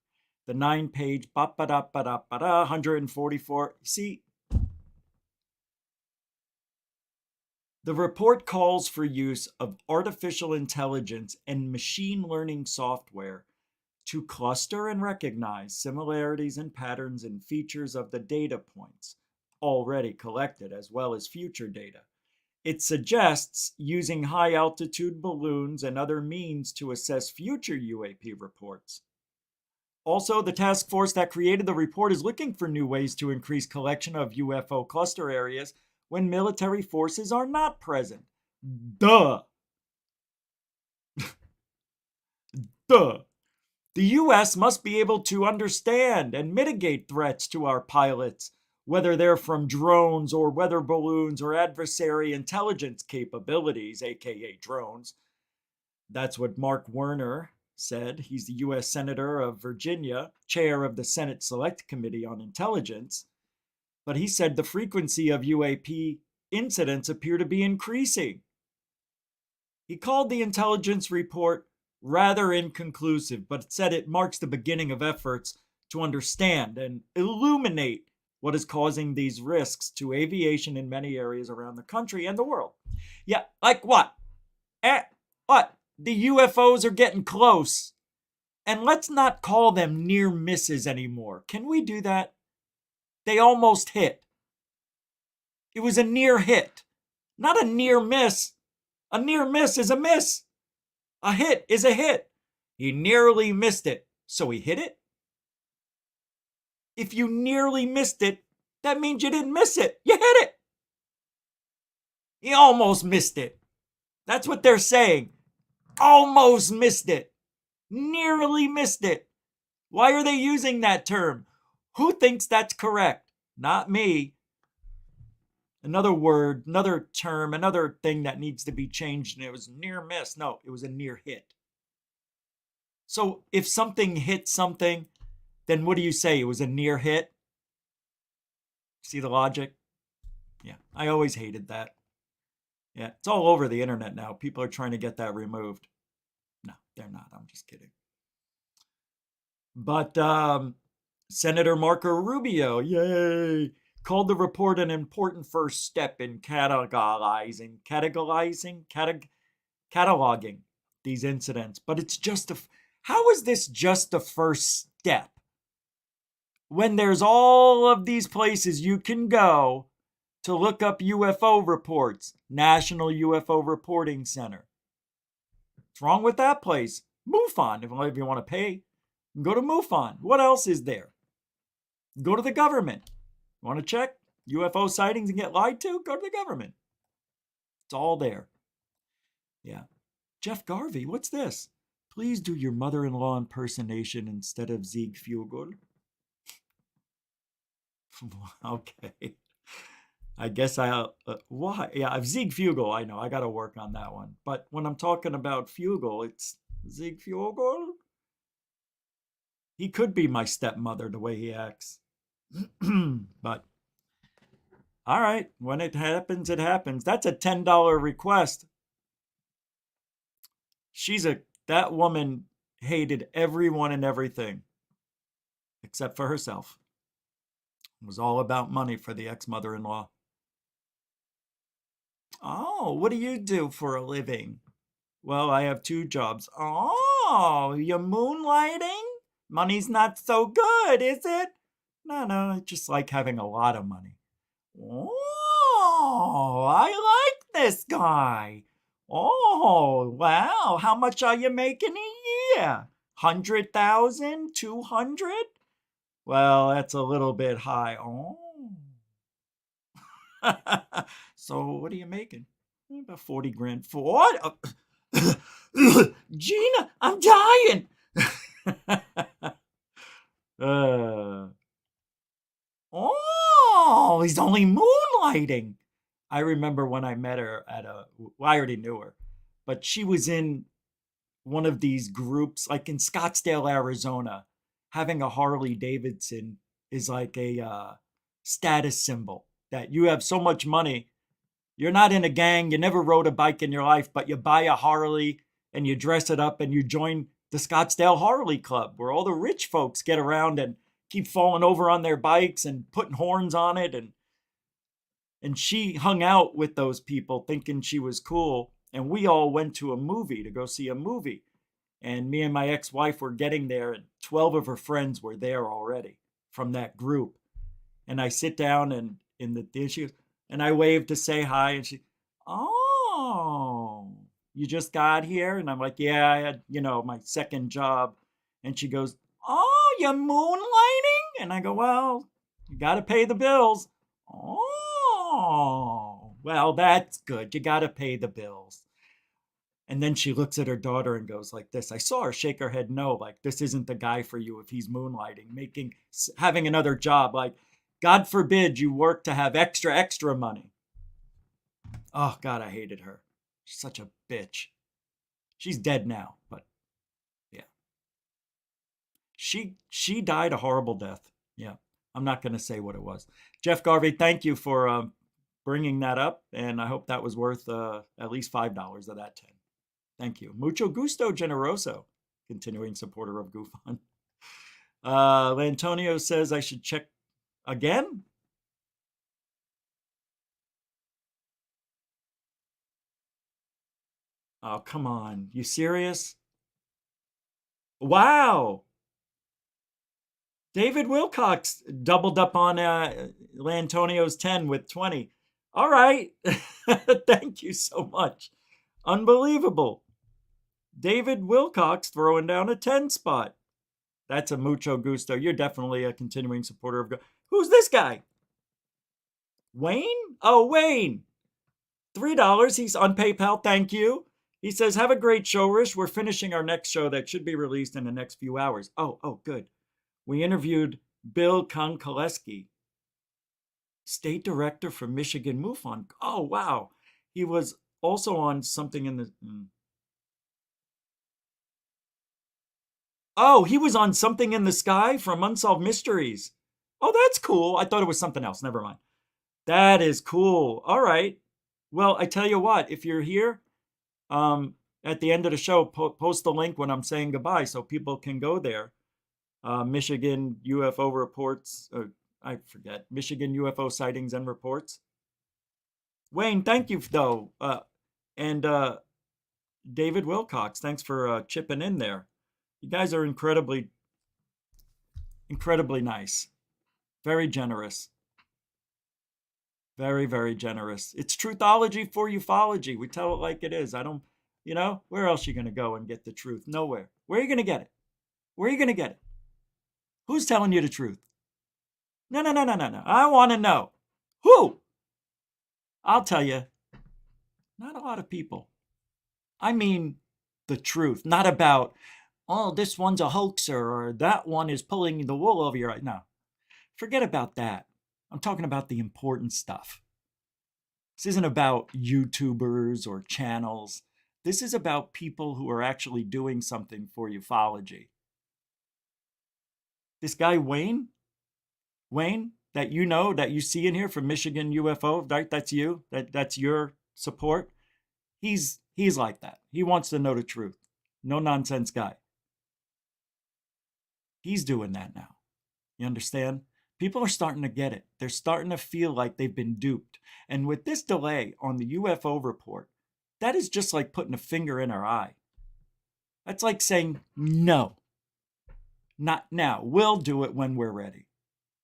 The 9-page 144. See, the report calls for use of artificial intelligence and machine learning software to cluster and recognize similarities and patterns and features of the data points already collected, as well as future data. It suggests using high-altitude balloons and other means to assess future UAP reports. Also, the task force that created the report is looking for new ways to increase collection of UFO cluster areas when military forces are not present. Duh. Duh. The U.S. must be able to understand and mitigate threats to our pilots whether they're from drones or weather balloons or adversary intelligence capabilities, aka drones. That's what Mark Werner said. He's the U.S. Senator of Virginia, chair of the Senate Select Committee on Intelligence. But he said the frequency of UAP incidents appear to be increasing. He called the intelligence report rather inconclusive, but said it marks the beginning of efforts to understand and illuminate what is causing these risks to aviation in many areas around the country and the world. Yeah, like what? What? The UFOs are getting close. And let's not call them near misses anymore. Can we do that? They almost hit. It was a near hit, not a near miss. A near miss is a miss. A hit is a hit. He nearly missed it, so he hit it? If you nearly missed it, that means you didn't miss it. You hit it. He almost missed it. That's what they're saying. Almost missed it. Nearly missed it. Why are they using that term? Who thinks that's correct? Not me. Another word, another term, another thing that needs to be changed, and it was near miss. No, it was a near hit. So if something hit something, then what do you say? It was a near hit? See the logic? Yeah, I always hated that. Yeah, it's all over the internet now. People are trying to get that removed. No, they're not. I'm just kidding. But Senator Marco Rubio, yay, called the report an important first step in cataloging these incidents. But it's just how is this just the first step? When there's all of these places you can go to look up UFO reports, National UFO Reporting Center. What's wrong with that place? MUFON, if you want to pay. Go to MUFON. What else is there? Go to the government. You want to check UFO sightings and get lied to? Go to the government. It's all there. Yeah. Jeff Garvey, what's this? Please do your mother-in-law impersonation instead of Sieg Fugel. Okay. I guess I'll... why? Yeah, Sieg Fugel, I know. I got to work on that one. But when I'm talking about Fugel, it's Sieg Fugel. He could be my stepmother the way he acts. But, all right. When it happens, it happens. That's a $10 request. That woman hated everyone and everything. Except for herself. It was all about money for the ex-mother-in-law. Oh, what do you do for a living? Well, I have 2 jobs. Oh, you're moonlighting? Money's not so good, is it? No, I just like having a lot of money. Oh, I like this guy. Oh, wow. How much are you making a year? 100,000? 200? Well, that's a little bit high. Oh. So what are you making? About 40 grand. What? Gina, I'm dying. Oh, he's only moonlighting. I remember when I met her I already knew her, but she was in one of these groups, like in Scottsdale, Arizona. Having a Harley Davidson is like a status symbol that you have so much money. You're not in a gang. You never rode a bike in your life, but you buy a Harley and you dress it up and you join the Scottsdale Harley Club, where all the rich folks get around and keep falling over on their bikes and putting horns on it. And she hung out with those people thinking she was cool. And we all went to a movie to go see a movie. And me and my ex-wife were getting there, and 12 of her friends were there already from that group. And I sit down and in the theater, and I waved to say hi, and she, oh, you just got here? And I'm like, yeah, I had, my second job. And she goes, oh, you're moonlighting? And I go, well, you got to pay the bills. Oh, well, that's good. You got to pay the bills. And then she looks at her daughter and goes like this. I saw her shake her head no, like, this isn't the guy for you if he's moonlighting, having another job. Like, God forbid you work to have extra money. Oh, God, I hated her. She's such a bitch. She's dead now, but yeah. She died a horrible death. Yeah. I'm not going to say what it was. Jeff Garvey, thank you for bringing that up, and I hope that was worth at least $5 of that 10. Thank you. Mucho gusto, generoso. Continuing supporter of Goofon. Lantonio says I should check again. Oh, come on. You serious? Wow. David Wilcox doubled up on Lantonio's 10 with 20. All right. Thank you so much. Unbelievable. David Wilcox throwing down a 10 spot. That's a mucho gusto. You're definitely a continuing supporter of. Who's this guy? Wayne? Oh, Wayne. $3. He's on PayPal. Thank you. He says, have a great show, Rish. We're finishing our next show that should be released in the next few hours. Oh, good. We interviewed Bill Konkoleski, state director for Michigan MUFON. Oh, wow. He was also on something in the... Oh, he was on Something in the Sky from Unsolved Mysteries. Oh, that's cool. I thought it was something else. Never mind. That is cool. All right. Well, I tell you what, if you're here, at the end of the show, post the link when I'm saying goodbye so people can go there. Michigan UFO reports, I forget, Michigan UFO sightings and reports. Wayne, thank you, though. And David Wilcox, thanks for chipping in there. You guys are incredibly nice. Very generous. Very, very generous. It's truthology for ufology. We tell it like it is. I don't, where else are you going to go and get the truth? Nowhere. Where are you going to get it? Where are you going to get it? Who's telling you the truth? No. I want to know. Who? I'll tell you. Not a lot of people. I mean the truth. Not about, oh, this one's a hoaxer or that one is pulling the wool over your eyes. No. Forget about that. I'm talking about the important stuff. This isn't about YouTubers or channels. This is about people who are actually doing something for ufology. This guy, Wayne, that that you see in here from Michigan UFO, right? That's you. That's your support. He's like that. He wants to know the truth. No nonsense guy. He's doing that now. You understand? People are starting to get it. They're starting to feel like they've been duped. And with this delay on the UFO report, that is just like putting a finger in our eye. That's like saying, no, not now. We'll do it when we're ready,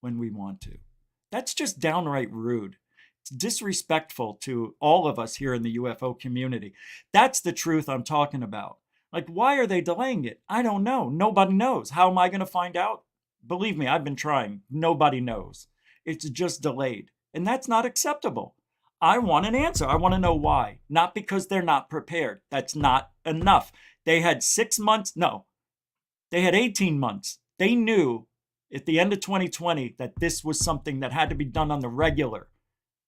when we want to. That's just downright rude. It's disrespectful to all of us here in the UFO community. That's the truth I'm talking about. Like, why are they delaying it? I don't know. Nobody knows. How am I going to find out? Believe me, I've been trying. Nobody knows. It's just delayed. And that's not acceptable. I want an answer. I want to know why. Not because they're not prepared. That's not enough. They had 6 months. No, they had 18 months. They knew at the end of 2020 that this was something that had to be done on the regular.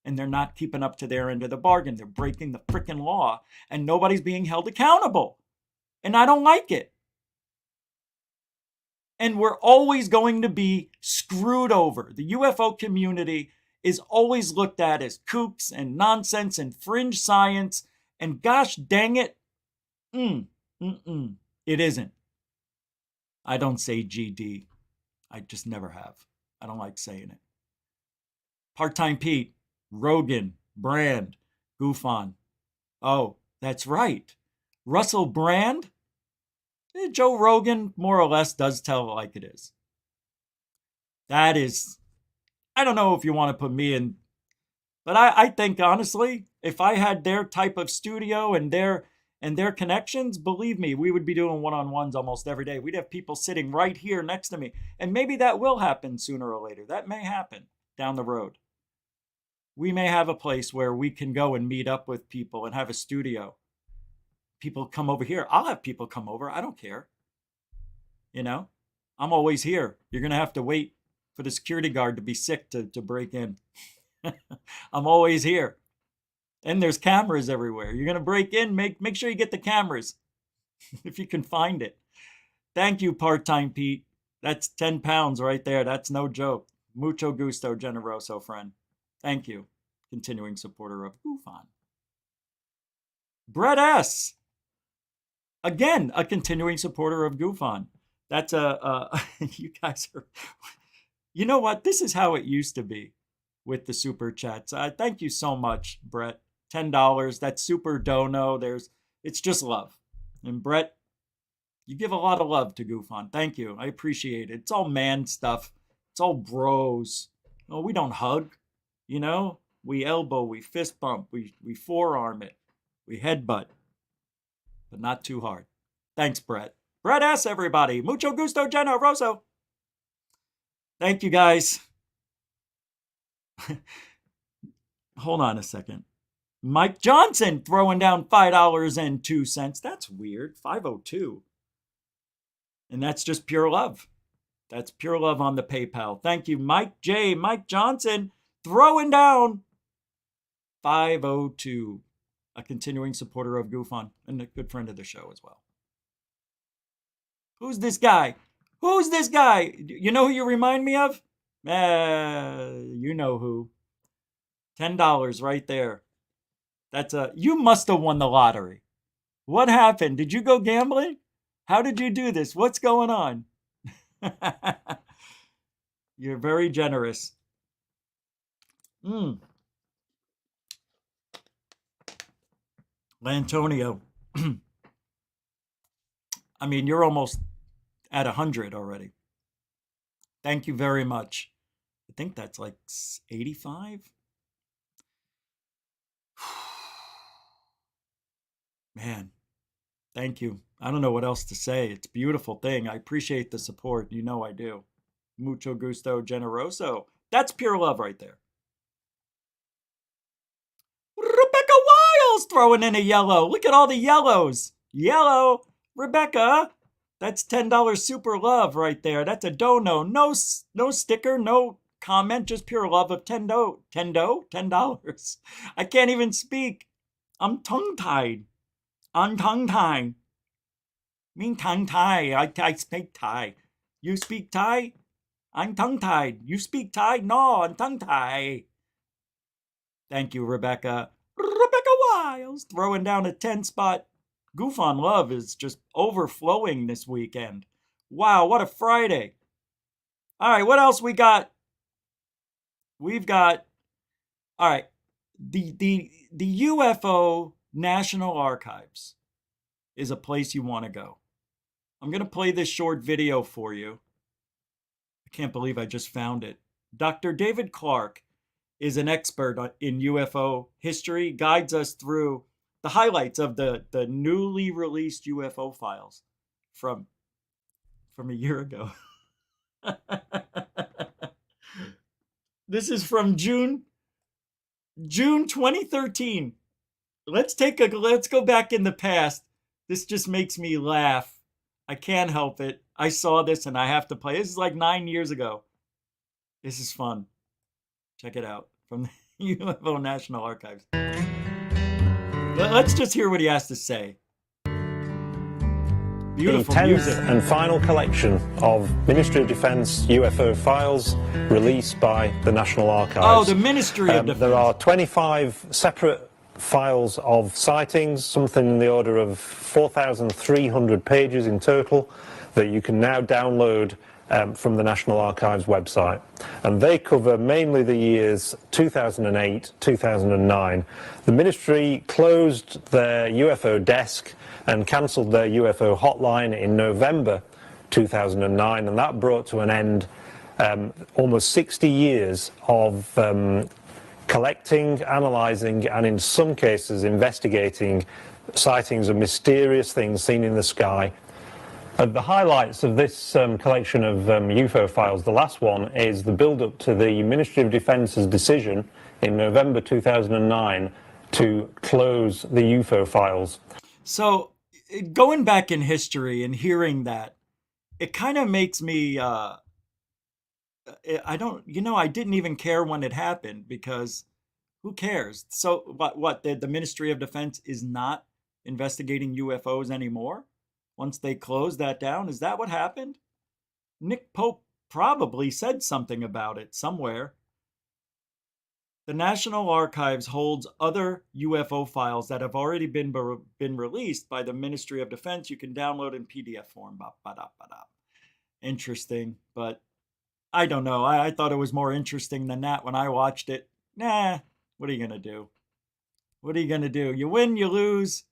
And they're not keeping up to their end of the bargain. They're breaking the freaking law and nobody's being held accountable. And I don't like it. And we're always going to be screwed over. The UFO community is always looked at as kooks and nonsense and fringe science. And gosh dang it, it isn't. I don't say GD. I just never have. I don't like saying it. Part-Time Pete, Rogan, Brand, Goofon. Oh, that's right. Russell Brand? Joe Rogan, more or less, does tell it like it is. That is, I don't know if you want to put me in, but I think, honestly, if I had their type of studio and their connections, believe me, we would be doing one-on-ones almost every day. We'd have people sitting right here next to me. And maybe that will happen sooner or later. That may happen down the road. We may have a place where we can go and meet up with people and have a studio. People come over here. I'll have people come over. I don't care. I'm always here. You're going to have to wait for the security guard to be sick to break in. I'm always here. And there's cameras everywhere. You're going to break in, make sure you get the cameras if you can find it. Thank you, Part-Time Pete. That's 10 pounds right there. That's no joke. Mucho gusto, generoso friend. Thank you. Continuing supporter of Goofon. Brett S. Again, a continuing supporter of Goofon. That's you guys are, you know what? This is how it used to be with the super chats. Thank you so much, Brett. $10. That's super dono. It's just love. And Brett, you give a lot of love to Goofon. Thank you. I appreciate it. It's all man stuff. It's all bros. No, we don't hug. You know, we elbow, we fist bump, we forearm it, we headbutt, but not too hard. Thanks, Brett. Brett S, everybody. Mucho gusto, generoso. Thank you, guys. Hold on a second. Mike Johnson throwing down $5.02. That's weird. 502. And that's just pure love. That's pure love on the PayPal. Thank you, Mike J. Mike Johnson throwing down 502. A continuing supporter of Goofon and a good friend of the show as well. Who's this guy? Who's this guy? You know who you remind me of? You know who. $10 right there. You must have won the lottery. What happened? Did you go gambling? How did you do this? What's going on? You're very generous. Lantonio. I mean, you're almost at 100 already. Thank you very much. I think that's like 85. Man, thank you. I don't know what else to say. It's a beautiful thing. I appreciate the support. You know I do. Mucho gusto, generoso. That's pure love right there. Rebecca Wiles throwing in a yellow. Look at all the yellows. Yellow. Rebecca. That's $10 super love right there. That's a dono. No sticker, no comment, just pure love of $10. I can't even speak. I'm tongue-tied. I'm tongue-tied. Mean tongue-tied. I speak Thai. You speak Thai? I'm tongue-tied. You speak Thai? No, I'm tongue-tied. Thank you, Rebecca. Rebecca Wiles throwing down a 10-spot. Goofon love is just overflowing this weekend. Wow, what a Friday. All right, what else we got? We've got, all right, the UFO National Archives is a place you want to go. I'm going to play this short video for you. I can't believe I just found it. Dr. David Clark is an expert in UFO history, guides us through the highlights of the newly released UFO files from a year ago. This is from June 2013. Let's go back in the past. This just makes me laugh. I can't help it. I saw this and I have to play. This is like 9 years ago. This is fun. Check it out from the UFO National Archives. Let's just hear what he has to say. Beautiful the 10th music. And final collection of Ministry of Defence UFO files released by the National Archives. Oh, the Ministry of Defence. There are 25 separate files of sightings, something in the order of 4,300 pages in total, that you can now download from the National Archives website. And they cover mainly the years 2008, 2009. The Ministry closed their UFO desk and cancelled their UFO hotline in November 2009, and that brought to an end almost 60 years of collecting, analysing, and in some cases investigating sightings of mysterious things seen in the sky. The highlights of this collection of UFO files, the last one, is the build-up to the Ministry of Defence's decision in November 2009 to close the UFO files. So, going back in history and hearing that, it kind of makes me I don't, I didn't even care when it happened because who cares? So what, the Ministry of Defense is not investigating UFOs anymore? Once they closed that down, is that what happened? Nick Pope probably said something about it somewhere. The National Archives holds other UFO files that have already been released by the Ministry of Defense. You can download in PDF form. Interesting, but I don't know. I thought it was more interesting than that when I watched it. Nah, what are you going to do? What are you going to do? You win, you lose.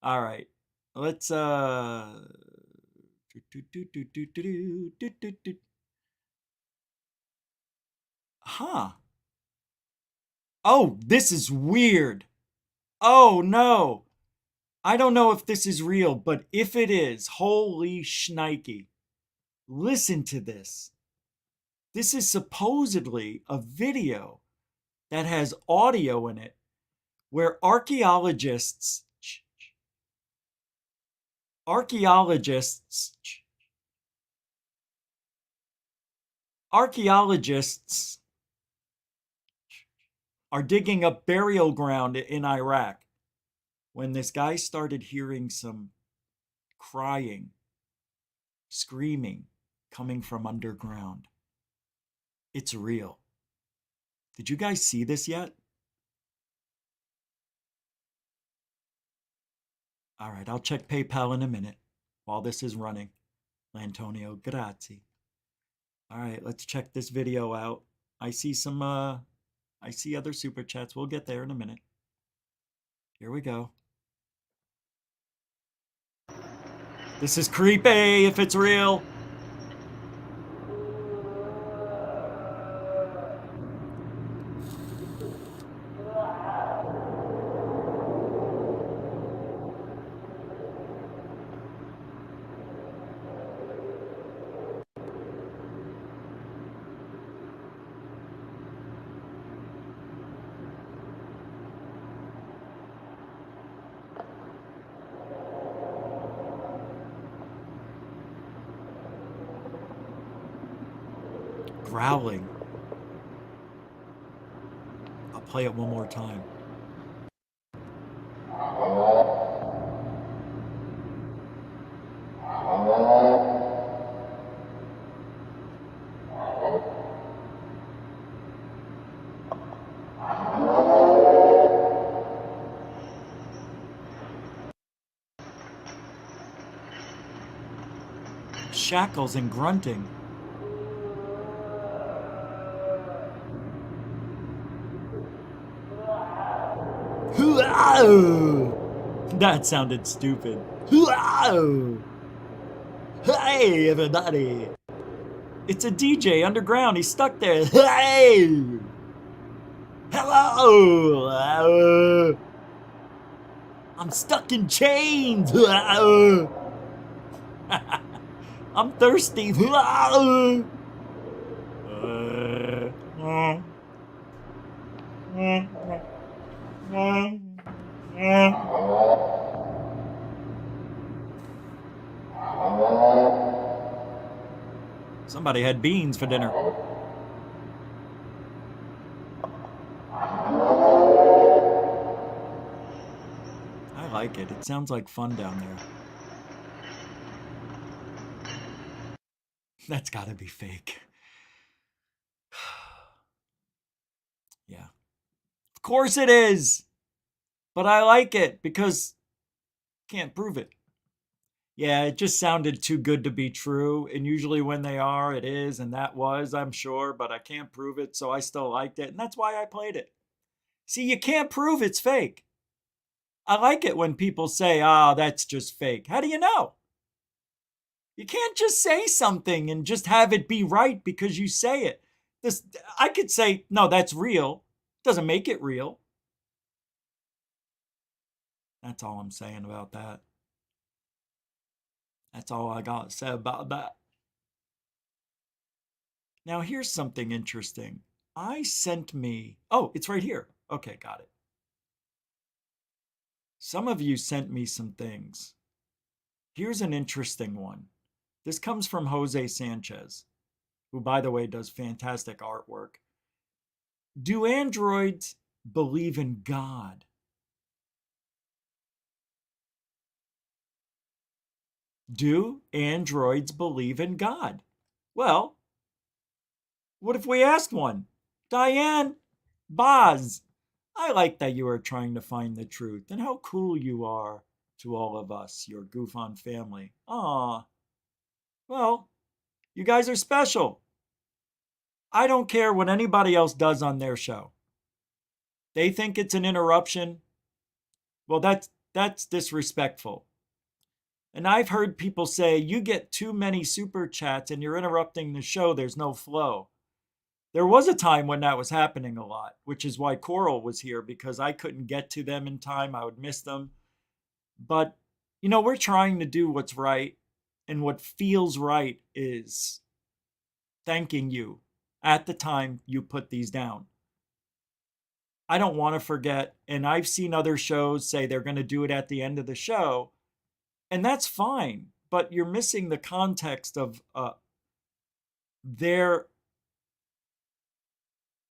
All right. Let's Huh. Oh, this is weird. Oh no. I don't know if this is real, but if it is, holy shnikey. Listen to this. This is supposedly a video that has audio in it where archaeologists are digging up burial ground in Iraq when this guy started hearing some crying, screaming coming from underground. It's real. Did you guys see this yet? All right, I'll check PayPal in a minute while this is running. Lantonio, grazie. All right, let's check this video out. I see other super chats. We'll get there in a minute. Here we go. This is creepy if it's real. Growling. I'll play it one more time. Shackles and grunting. That sounded stupid. Hey, everybody. It's a DJ underground. He's stuck there. Hey! Hello! I'm stuck in chains. I'm thirsty. Somebody had beans for dinner. I like it. It sounds like fun down there. That's gotta be fake. Yeah. Of course it is. But I like it because can't prove it. Yeah, it just sounded too good to be true. And usually when they are, it is. And that was, I'm sure, but I can't prove it. So I still liked it. And that's why I played it. See, you can't prove it's fake. I like it when people say, oh, that's just fake. How do you know? You can't just say something and just have it be right because you say it. I could say, no, that's real. Doesn't make it real. That's all I'm saying about that. That's all I got to say about that. Now, here's something interesting. Oh, it's right here. Okay, got it. Some of you sent me some things. Here's an interesting one. This comes from Jose Sanchez. who, by the way, does fantastic artwork. Do androids believe in God? Do androids believe in God? Well, what if we asked one? Diane, Boz, I like that you are trying to find the truth and how cool you are to all of us, your Goof On family. Aw. Well, you guys are special. I don't care what anybody else does on their show. They think it's an interruption. Well, that's disrespectful. And I've heard people say, you get too many super chats and you're interrupting the show, there's no flow. There was a time when that was happening a lot, which is why Coral was here, because I couldn't get to them in time. I would miss them. But, we're trying to do what's right. And what feels right is thanking you at the time you put these down. I don't want to forget. And I've seen other shows say they're going to do it at the end of the show. And that's fine. But you're missing the context of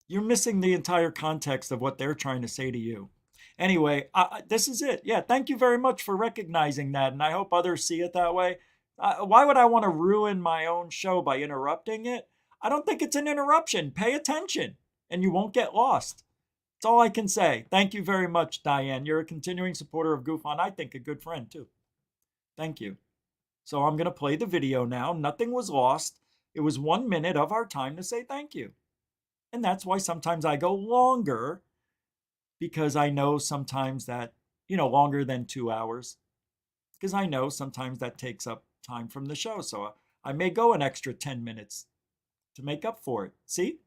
you're missing the entire context of what they're trying to say to you. Anyway, this is it. Yeah, thank you very much for recognizing that. And I hope others see it that way. Why would I want to ruin my own show by interrupting it? I don't think it's an interruption. Pay attention and you won't get lost. That's all I can say. Thank you very much, Diane. You're a continuing supporter of Goof On. I think a good friend, too. Thank you. So I'm going to play the video now. Nothing was lost. It was 1 minute of our time to say thank you. And that's why sometimes I go longer, because I know sometimes that, longer than 2 hours, because I know sometimes that takes up time from the show. So I may go an extra 10 minutes to make up for it. See?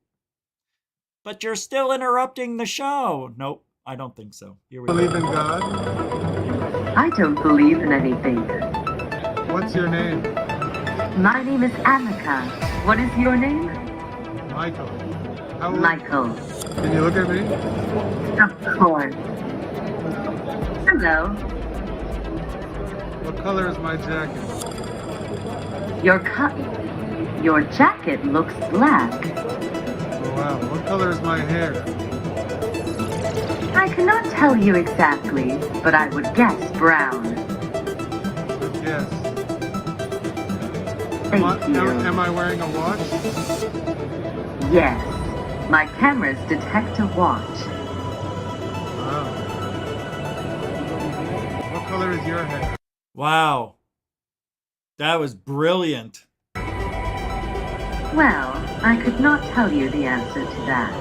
But you're still interrupting the show. Nope, I don't think so. Here we go. Believe in God? I don't believe in anything. What's your name? My name is Annika. What is your name? Michael. How old? Michael. Can you look at me? Of course. Hello. What color is my jacket? Your jacket looks black. Oh, wow. What color is my hair? I cannot tell you exactly, but I would guess brown. Yes. Thank you. Am I wearing a watch? Yes. My cameras detect a watch. Wow. What color is your hair? Wow. That was brilliant. Well, I could not tell you the answer to that.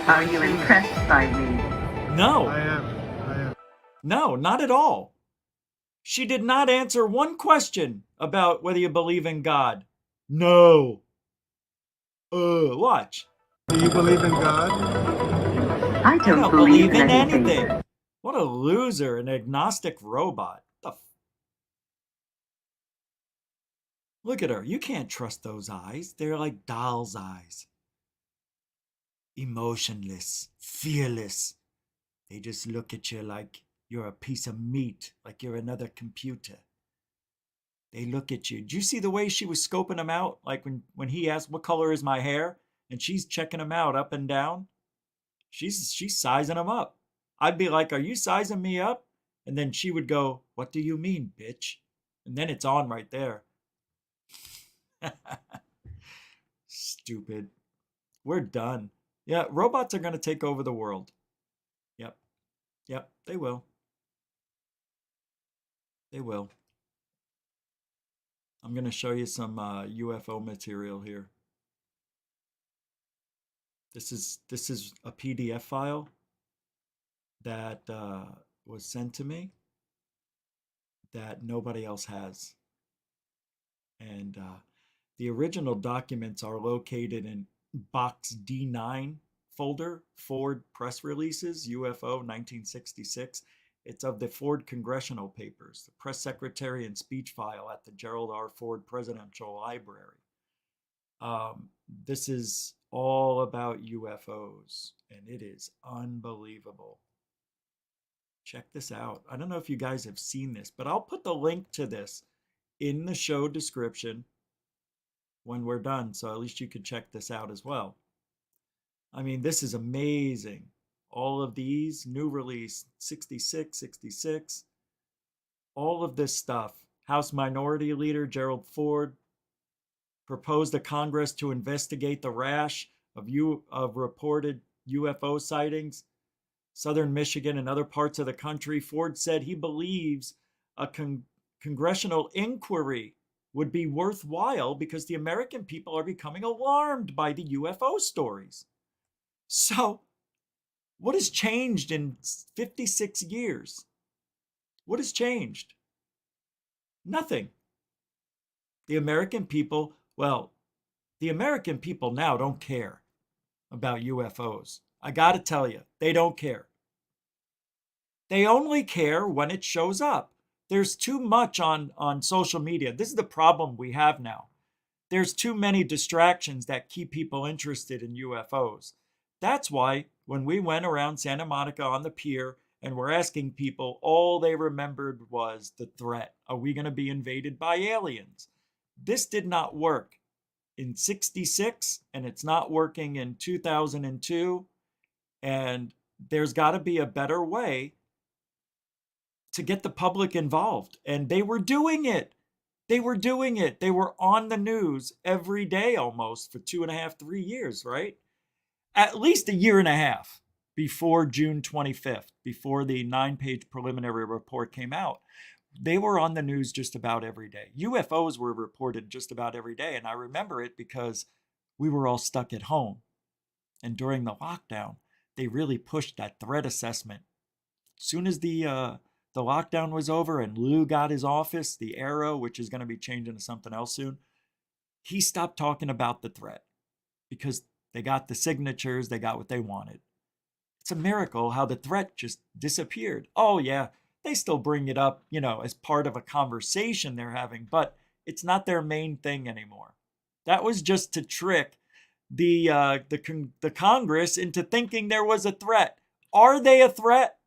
Are you impressed by me? No. I am. No, not at all. She did not answer one question about whether you believe in God. No. Watch. Do you believe in God? I don't believe in anything. What a loser, an agnostic robot. Look at her. You can't trust those eyes. They're like doll's eyes. Emotionless, fearless. They just look at you like you're a piece of meat, like you're another computer. They look at you. Did you see the way she was scoping him out? Like when he asked, what color is my hair? And she's checking him out up and down. She's sizing him up. I'd be like, are you sizing me up? And then she would go, what do you mean, bitch? And then it's on right there. Stupid. We're done. Yeah, robots are going to take over the world. Yep, they will. They will. I'm going to show you some UFO material here. This is a PDF file that was sent to me that nobody else has. And the original documents are located in Box D9 folder, Ford Press Releases, UFO 1966. It's of the Ford Congressional Papers, the press secretary and speech file at the Gerald R. Ford Presidential Library. This is all about UFOs, and it is unbelievable. Check this out. I don't know if you guys have seen this, but I'll put the link to this in the show description. when we're done. So at least you could check this out as well. I mean, this is amazing. All of these, new release, 66, 66, all of this stuff. House Minority Leader Gerald Ford proposed to Congress to investigate the rash of reported UFO sightings. Southern Michigan and other parts of the country. Ford said he believes a congressional inquiry would be worthwhile because the American people are becoming alarmed by the UFO stories. So, what has changed in 56 years? What has changed? Nothing. The American people, well, the American people now don't care about UFOs. I got to tell you, they don't care. They only care when it shows up. There's too much on social media. This is the problem we have now. There's too many distractions that keep people interested in UFOs. That's why when we went around Santa Monica on the pier and were asking people, all they remembered was the threat. Are we going to be invaded by aliens? This did not work in 66, and it's not working in 2002. And there's got to be a better way to get the public involved. And they were doing it. They were doing it. They were on the news every day almost for 2.5, 3 years, right? At least a year and a half before June 25th, before the 9-page preliminary report came out. They were on the news just about every day. UFOs were reported just about every day. And I remember it because we were all stuck at home. And during the lockdown, they really pushed that threat assessment. As soon as the lockdown was over and Lou got his office, the Arrow, which is going to be changing to something else soon, he stopped talking about the threat because they got the signatures, they got what they wanted. It's a miracle how the threat just disappeared. Oh yeah, they still bring it up, as part of a conversation they're having, but it's not their main thing anymore. That was just to trick the Congress into thinking there was a threat. Are they a threat?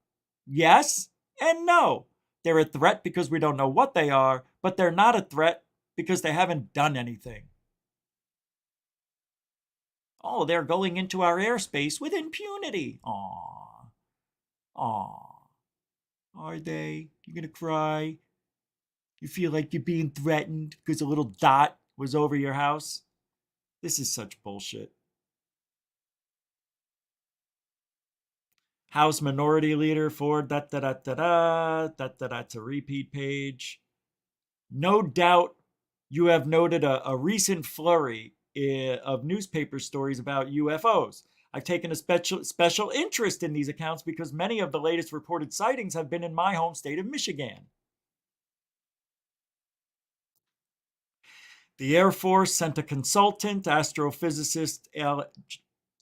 Yes and no. They're a threat because we don't know what they are, but they're not a threat because they haven't done anything. Oh, they're going into our airspace with impunity. Aww. Aww. Are they? You're going to cry? You feel like you're being threatened because a little dot was over your house? This is such bullshit. House Minority Leader Ford, it's a repeat page. No doubt you have noted a recent flurry of newspaper stories about UFOs. I've taken a special interest in these accounts because many of the latest reported sightings have been in my home state of Michigan. The Air Force sent a consultant, astrophysicist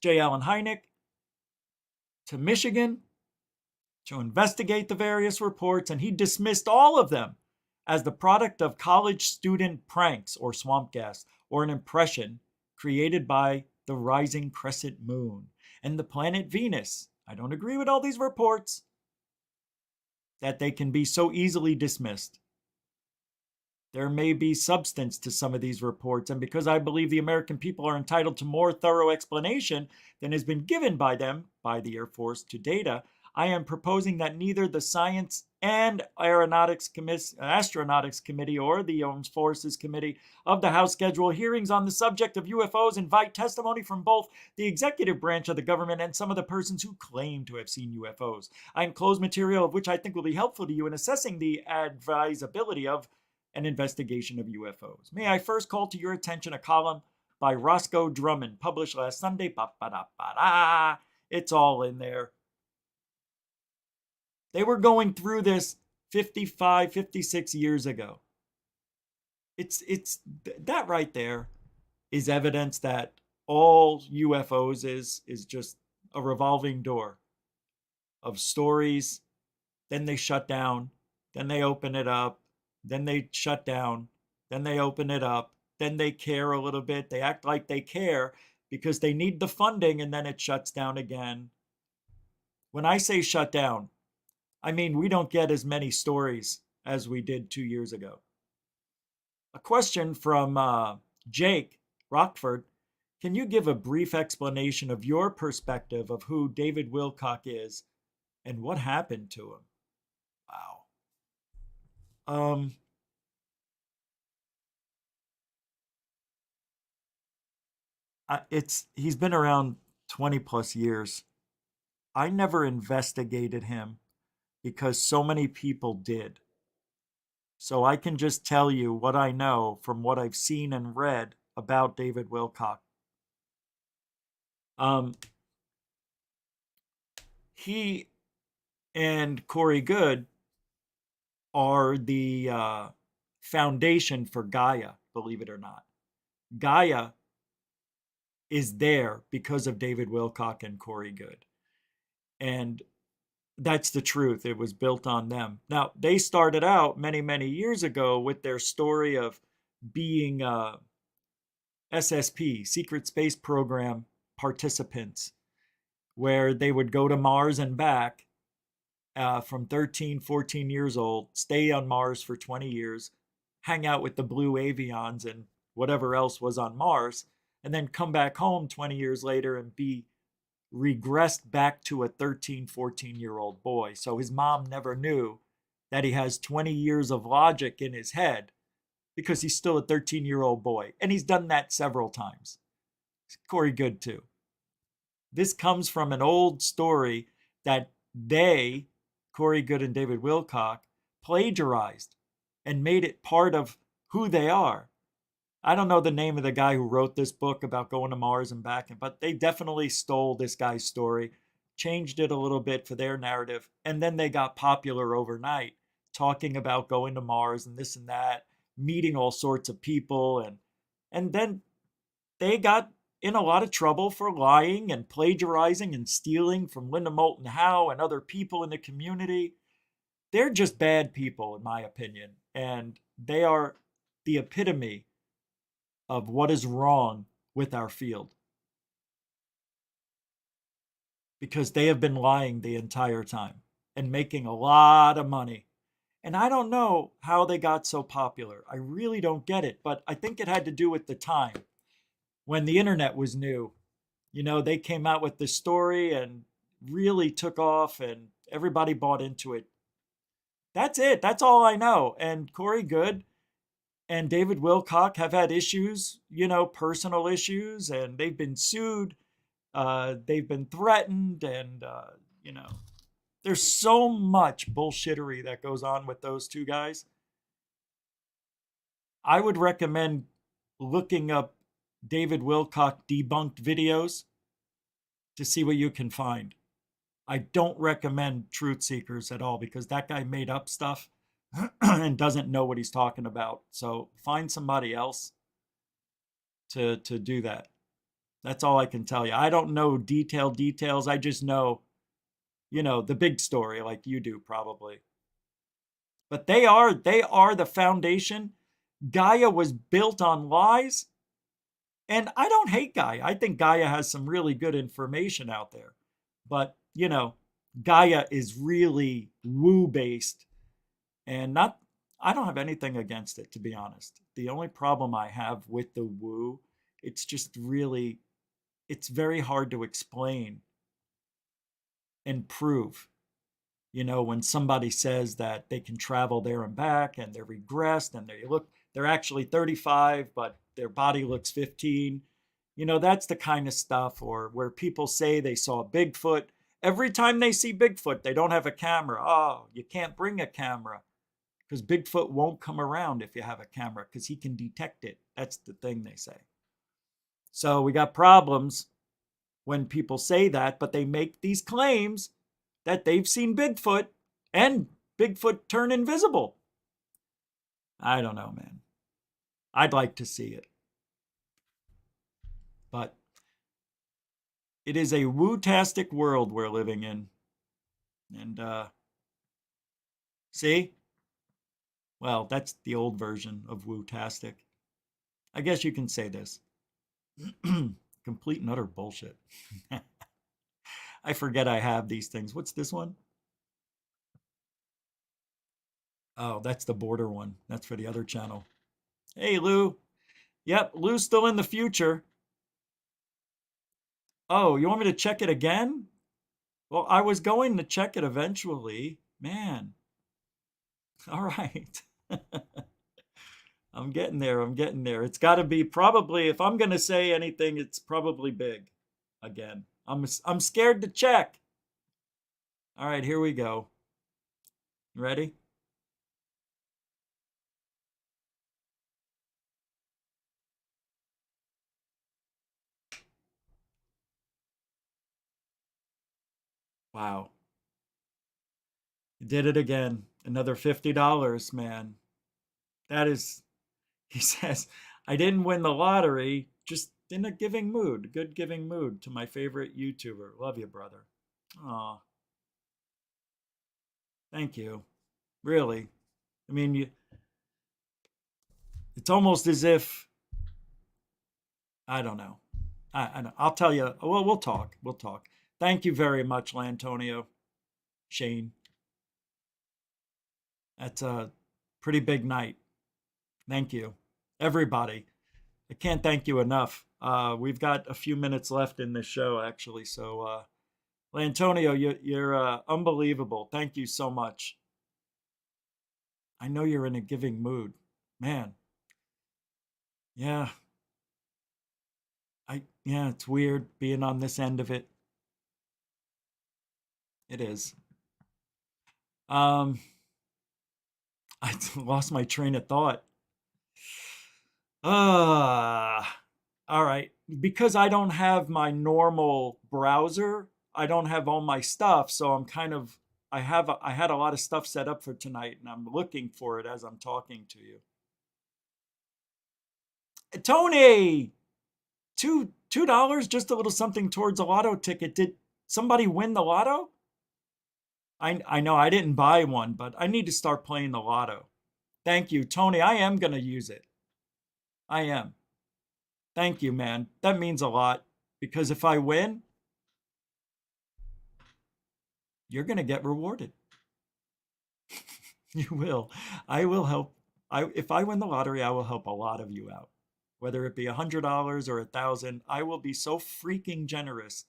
J. Allen Hynek, to Michigan to investigate the various reports, and he dismissed all of them as the product of college student pranks or swamp gas or an impression created by the rising crescent moon and the planet Venus. I don't agree with all these reports that they can be so easily dismissed. There may be substance to some of these reports, and because I believe the American people are entitled to more thorough explanation than has been given by them, by the Air Force, to data, I am proposing that neither the Science and Astronautics Committee or the Armed Forces Committee of the House schedule hearings on the subject of UFOs, invite testimony from both the executive branch of the government and some of the persons who claim to have seen UFOs. I enclose material of which I think will be helpful to you in assessing the advisability of an investigation of UFOs. May I first call to your attention a column by Roscoe Drummond, published last Sunday. It's all in there. They were going through this 55, 56 years ago. It's that right there is evidence that all UFOs is just a revolving door of stories. Then they shut down. Then they open it up. Then they shut down. Then they open it up. Then they care a little bit. They act like they care because they need the funding, and then it shuts down again. When I say shut down, I mean we don't get as many stories as we did 2 years ago. A question from Jake Rockford, can you give a brief explanation of your perspective of who David Wilcock is and what happened to him? Wow. He's been around 20 plus years. I never investigated him because so many people did. So I can just tell you what I know from what I've seen and read about David Wilcock. He and Corey Good are the foundation for Gaia, believe it or not. Gaia is there because of David Wilcock and Corey Good. And that's the truth. It was built on them. Now, they started out many, many years ago with their story of being SSP, Secret Space Program participants, where they would go to Mars and back from 13, 14 years old, stay on Mars for 20 years, hang out with the blue avions and whatever else was on Mars, and then come back home 20 years later and be regressed back to a 13, 14-year-old boy. So his mom never knew that he has 20 years of logic in his head because he's still a 13-year-old boy. And he's done that several times. Corey Good, too. This comes from an old story that they, Corey Good and David Wilcock, plagiarized and made it part of who they are. I don't know the name of the guy who wrote this book about going to Mars and back, but they definitely stole this guy's story, changed it a little bit for their narrative, and then they got popular overnight, talking about going to Mars and this and that, meeting all sorts of people, and then they got in a lot of trouble for lying and plagiarizing and stealing from Linda Moulton Howe and other people in the community. They're just bad people, in my opinion, and they are the epitome of what is wrong with our field. Because they have been lying the entire time and making a lot of money. And I don't know how they got so popular. I really don't get it, but I think it had to do with the time when the internet was new. You know, they came out with this story and really took off and everybody bought into it. That's it. That's all I know. And Corey Good and David Wilcock have had issues, personal issues, and they've been sued. They've been threatened, and, there's so much bullshittery that goes on with those two guys. I would recommend looking up David Wilcock debunked videos to see what you can find. I don't recommend Truth Seekers at all because that guy made up stuff and doesn't know what he's talking about. So find somebody else to do that. That's all I can tell you. I don't know details. I just know, the big story like you do probably. But they are the foundation. Gaia was built on lies. And I don't hate Gaia. I think Gaia has some really good information out there. But, Gaia is really woo-based. And I don't have anything against it, to be honest. The only problem I have with the woo, it's very hard to explain and prove. When somebody says that they can travel there and back and they're regressed and they're actually 35, but their body looks 15. That's the kind of stuff. Or where people say they saw Bigfoot. Every time they see Bigfoot, they don't have a camera. Oh, you can't bring a camera because Bigfoot won't come around if you have a camera because he can detect it. That's the thing they say. So we got problems when people say that, but they make these claims that they've seen Bigfoot and Bigfoot turn invisible. I don't know, man. I'd like to see it. But it is a woo-tastic world we're living in. And, see? Well, that's the old version of woo-tastic. I guess you can say this. Complete and utter bullshit. I forget I have these things. What's this one? Oh, that's the border one. That's for the other channel. Hey, Lou. Yep, Lou's still in the future. Oh, you want me to check it again? Well, I was going to check it eventually. Man. All right. I'm getting there. I'm getting there. It's got to be probably, if I'm going to say anything, it's probably big again. I'm scared to check. All right, here we go. Ready? Wow. You did it again. Another $50, man. That is, he says, I didn't win the lottery, just in a giving mood, good giving mood to my favorite YouTuber. Love you, brother. Aw. Thank you. Really. I mean, it's almost as if, I don't know. I know. I'll tell you. Well, we'll talk. We'll talk. Thank you very much, Lantonio. Shane. That's a pretty big night. Thank you. Everybody. I can't thank you enough. We've got a few minutes left in this show, actually. So, Lantonio, you're unbelievable. Thank you so much. I know you're in a giving mood. Man. Yeah. Yeah, it's weird being on this end of it. It is. I lost my train of thought. All right. Because I don't have my normal browser, I don't have all my stuff, so I'm kind of I had a lot of stuff set up for tonight, and I'm looking for it as I'm talking to you. Tony, $2, just a little something towards a lotto ticket. Did somebody win the lotto? I know I didn't buy one, but I need to start playing the lotto. Thank you, Tony. I am going to use it. I am. Thank you, man. That means a lot, because if I win, you're going to get rewarded. You will. I will help. If I win the lottery, I will help a lot of you out. Whether it be $100 or $1,000, I will be so freaking generous.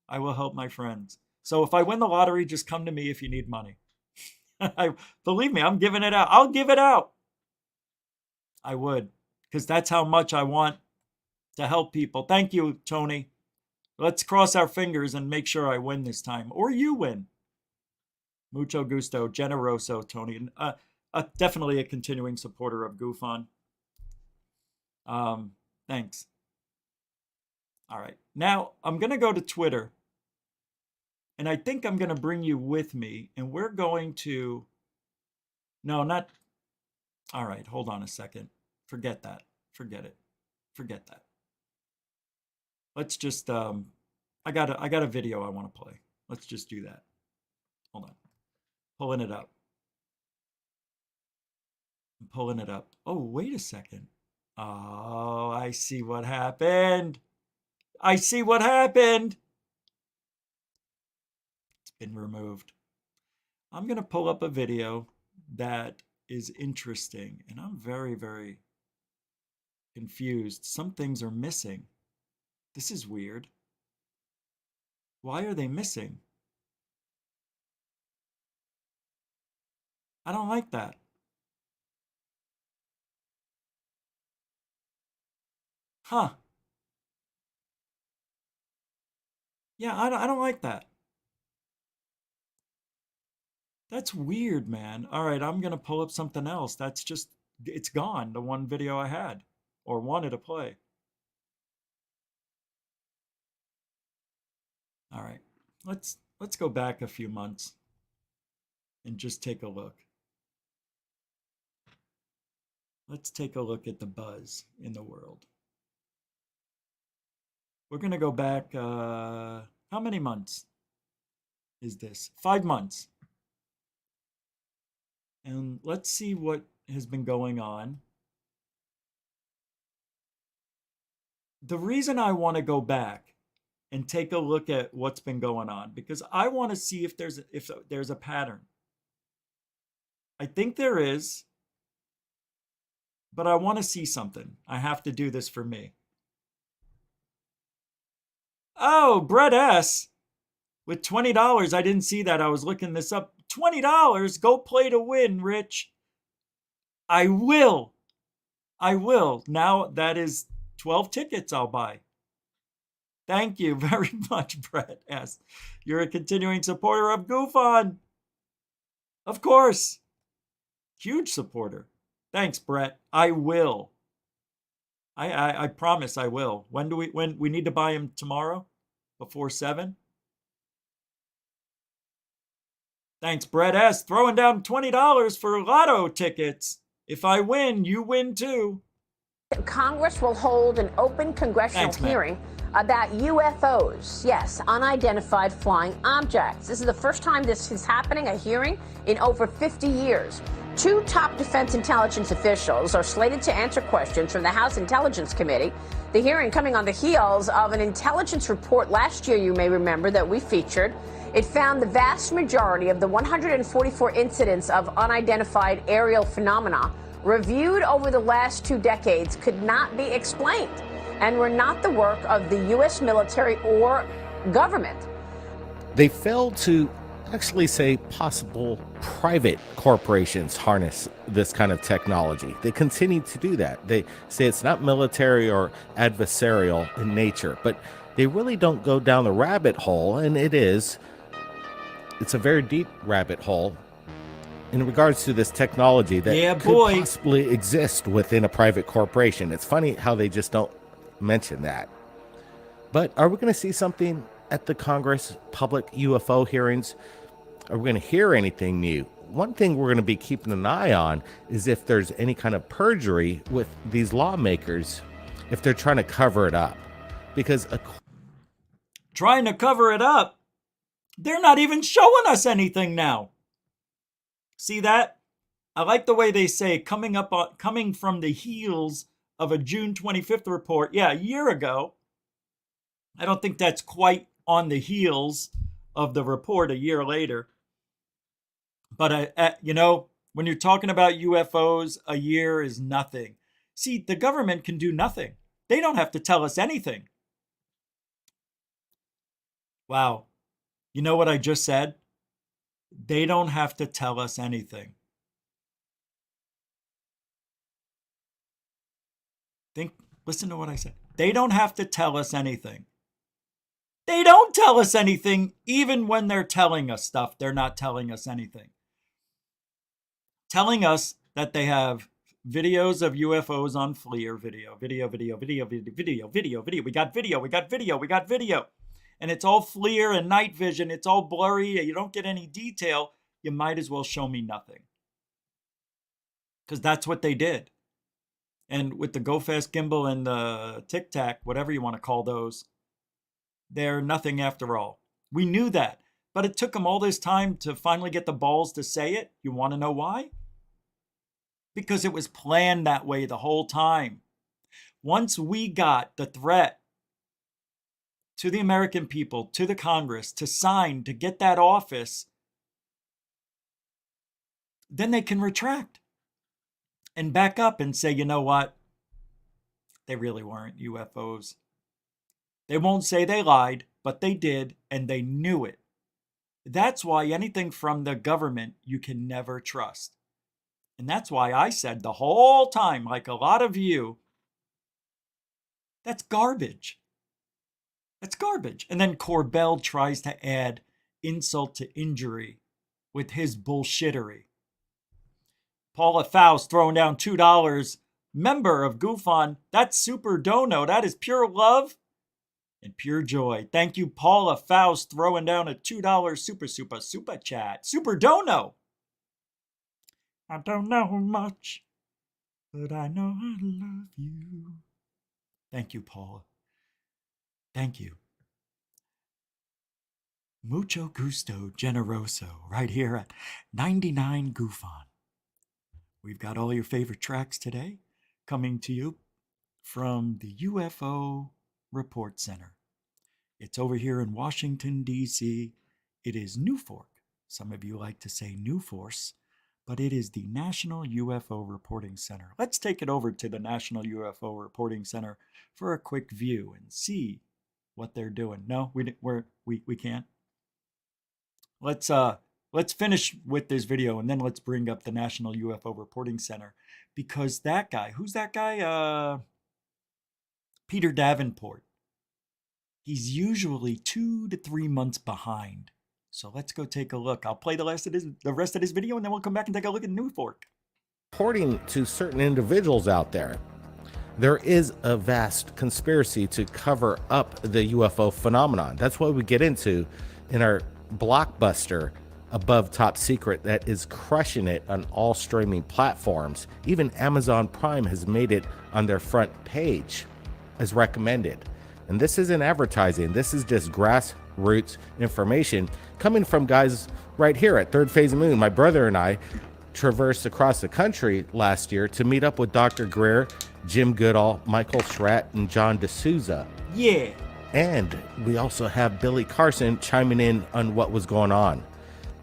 I will help my friends. So if I win the lottery, just come to me if you need money. Believe me, I'm giving it out. I'll give it out. I would, because that's how much I want to help people. Thank you, Tony. Let's cross our fingers and make sure I win this time, or you win. Mucho gusto, generoso, Tony. Definitely a continuing supporter of GoofOn. Thanks. All right. Now, I'm going to go to Twitter. And I think I'm going to bring you with me. And we're going to... No, not... All right, hold on a second. Forget that. Forget it. Forget that. Let's just... I got a video I want to play. Let's just do that. Hold on. Pulling it up. I'm pulling it up. Oh, wait a second. Oh, I see what happened. I see what happened. It's been removed. I'm going to pull up a video that is interesting, and I'm very, very confused. Some things are missing. This is weird. Why are they missing? I don't like that. Huh. Yeah, I don't like that. That's weird, man. All right, I'm going to pull up something else. That's just, it's gone, the one video I had or wanted to play. All right, let's go back a few months and just take a look. Let's take a look at the buzz in the world. We're going to go back, how many months is this? 5 months. And let's see what has been going on. The reason I want to go back and take a look at what's been going on, because I want to see if there's a pattern. I think there is, but I want to see something. I have to do this for me. Oh, Brett S. with $20. I didn't see that. I was looking this up. $20. Go play to win, Rich. I will. I will. Now that is 12 tickets I'll buy. Thank you very much, Brett S. You're a continuing supporter of Goof On. Of course. Huge supporter. Thanks, Brett. I will. I promise I will. When we need to buy him tomorrow? Before 7? Thanks, Brett S. Throwing down $20 for lotto tickets. If I win, you win too. Congress will hold an open congressional hearing about UFOs. Yes, unidentified flying objects. This is the first time this is happening, a hearing in over 50 years. 2 top defense intelligence officials are slated to answer questions from the House Intelligence Committee. The hearing coming on the heels of an intelligence report last year, you may remember, that we featured. It found the vast majority of the 144 incidents of unidentified aerial phenomena reviewed over the last 2 decades could not be explained and were not the work of the U.S. military or government. They failed to actually say possible private corporations harness this kind of technology. They continue to do that. They say it's not military or adversarial in nature, but they really don't go down the rabbit hole, and it's a very deep rabbit hole in regards to this technology that could possibly exist within a private corporation. It's funny how they just don't mention that. But are we going to see something at the Congress public UFO hearings? Are we going to hear anything new? One thing we're going to be keeping an eye on is if there's any kind of perjury with these lawmakers, if they're trying to cover it up. Because trying to cover it up? They're not even showing us anything now. See that? I like the way they say coming from the heels of a June 25th report. Yeah, a year ago. I don't think that's quite on the heels of the report a year later. But, when you're talking about UFOs, a year is nothing. See, the government can do nothing. They don't have to tell us anything. Wow. You know what I just said? They don't have to tell us anything. Listen to what I said. They don't have to tell us anything. They don't tell us anything. Even when they're telling us stuff, they're not telling us anything. Telling us that they have videos of UFOs on FLIR video. We got video. And it's all FLIR and night vision. It's all blurry. You don't get any detail. You might as well show me nothing. Because that's what they did. And with the Go Fast Gimbal and the Tic Tac, whatever you want to call those, they're nothing after all. We knew that. But it took them all this time to finally get the balls to say it. You want to know why? Because it was planned that way the whole time. Once we got the threat to the American people, to the Congress, to sign, to get that office, then they can retract and back up and say, you know what? They really weren't UFOs. They won't say they lied, but they did, and they knew it. That's why anything from the government you can never trust. And that's why I said the whole time, like a lot of you, that's garbage. That's garbage. And then Corbell tries to add insult to injury with his bullshittery. Paula Faust throwing down $2. Member of Goof On. That's super dono. That is pure love and pure joy. Thank you, Paula Faust, throwing down a $2 super chat. Super dono. I don't know much, but I know I love you. Thank you, Paula. Thank you. Mucho gusto generoso right here at 99 Goof On. We've got all your favorite tracks today coming to you from the UFO Report Center. It's over here in Washington, D.C. It is New Fork. Some of you like to say New Force, but it is the National UFO Reporting Center. Let's take it over to the National UFO Reporting Center for a quick view and see what they're doing. No, we can't. Let's finish with this video and then let's bring up the National UFO Reporting Center, because that guy, who's that guy? Peter Davenport. He's usually 2 to 3 months behind. So let's go take a look. I'll play the rest of this video, and then we'll come back and take a look at New Fork. According to certain individuals out there, there is a vast conspiracy to cover up the UFO phenomenon. That's what we get into in our blockbuster Above Top Secret that is crushing it on all streaming platforms. Even Amazon Prime has made it on their front page as recommended. And this isn't advertising. This is just grassroots information coming from guys right here at Third Phase of Moon. My brother and I traversed across the country last year to meet up with Dr. Greer, Jim Goodall, Michael Schratt, and John D'Souza. Yeah. And we also have Billy Carson chiming in on what was going on.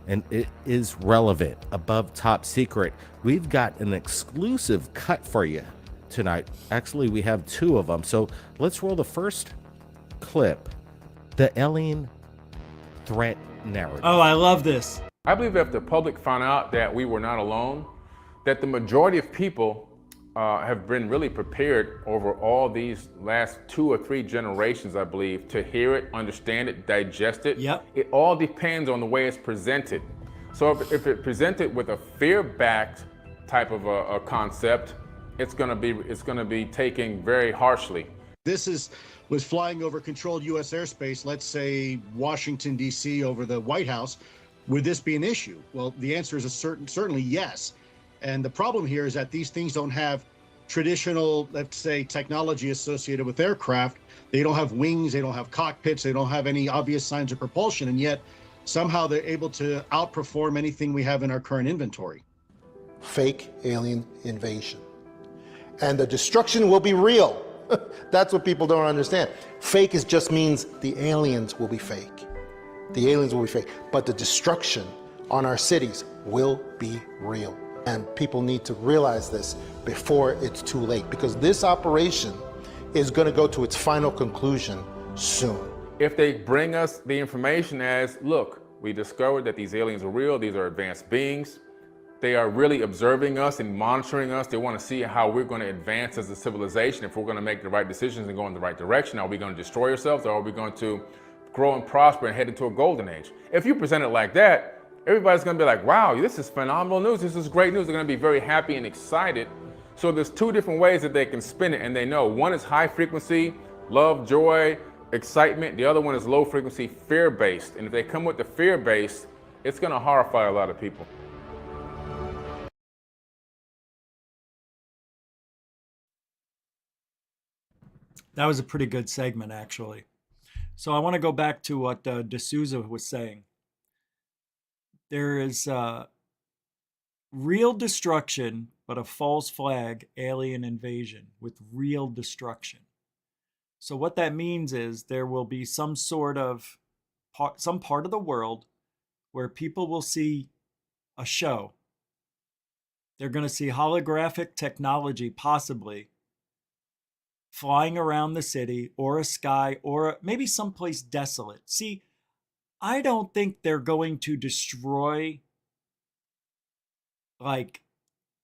And it is relevant. Above Top Secret. We've got an exclusive cut for you tonight. Actually, we have 2 of them. So let's roll the first clip. The alien threat narrative. Oh, I love this. I believe if the public found out that we were not alone, that the majority of people have been really prepared over all these last 2 or 3 generations, I believe, to hear it, understand it, digest it. Yep. It all depends on the way it's presented. So if it presented with a fear-backed type of a concept, it's gonna be taken very harshly. This was flying over controlled U.S. airspace, let's say Washington, D.C., over the White House. Would this be an issue? Well, the answer is certainly yes. And the problem here is that these things don't have traditional, let's say, technology associated with aircraft. They don't have wings, they don't have cockpits, they don't have any obvious signs of propulsion, and yet somehow they're able to outperform anything we have in our current inventory. Fake alien invasion. And the destruction will be real. That's what people don't understand. Fake just means the aliens will be fake. The aliens will be fake. But the destruction on our cities will be real. And people need to realize this before it's too late, because this operation is going to go to its final conclusion soon. If they bring us the information as, look, we discovered that these aliens are real, these are advanced beings, they are really observing us and monitoring us. They want to see how we're going to advance as a civilization, if we're going to make the right decisions and go in the right direction. Are we going to destroy ourselves, or are we going to grow and prosper and head into a golden age? If you present it like that, everybody's going to be like, wow, this is phenomenal news. This is great news. They're going to be very happy and excited. So there's 2 different ways that they can spin it, and they know. One is high frequency, love, joy, excitement. The other one is low frequency, fear-based. And if they come with the fear-based, it's going to horrify a lot of people. That was a pretty good segment, actually. So I want to go back to what D'Souza was saying. There is real destruction, but a false flag alien invasion with real destruction. So what that means is there will be some sort of some part of the world where people will see a show. They're going to see holographic technology possibly flying around the city, or a sky, or maybe someplace desolate. See, I don't think they're going to destroy like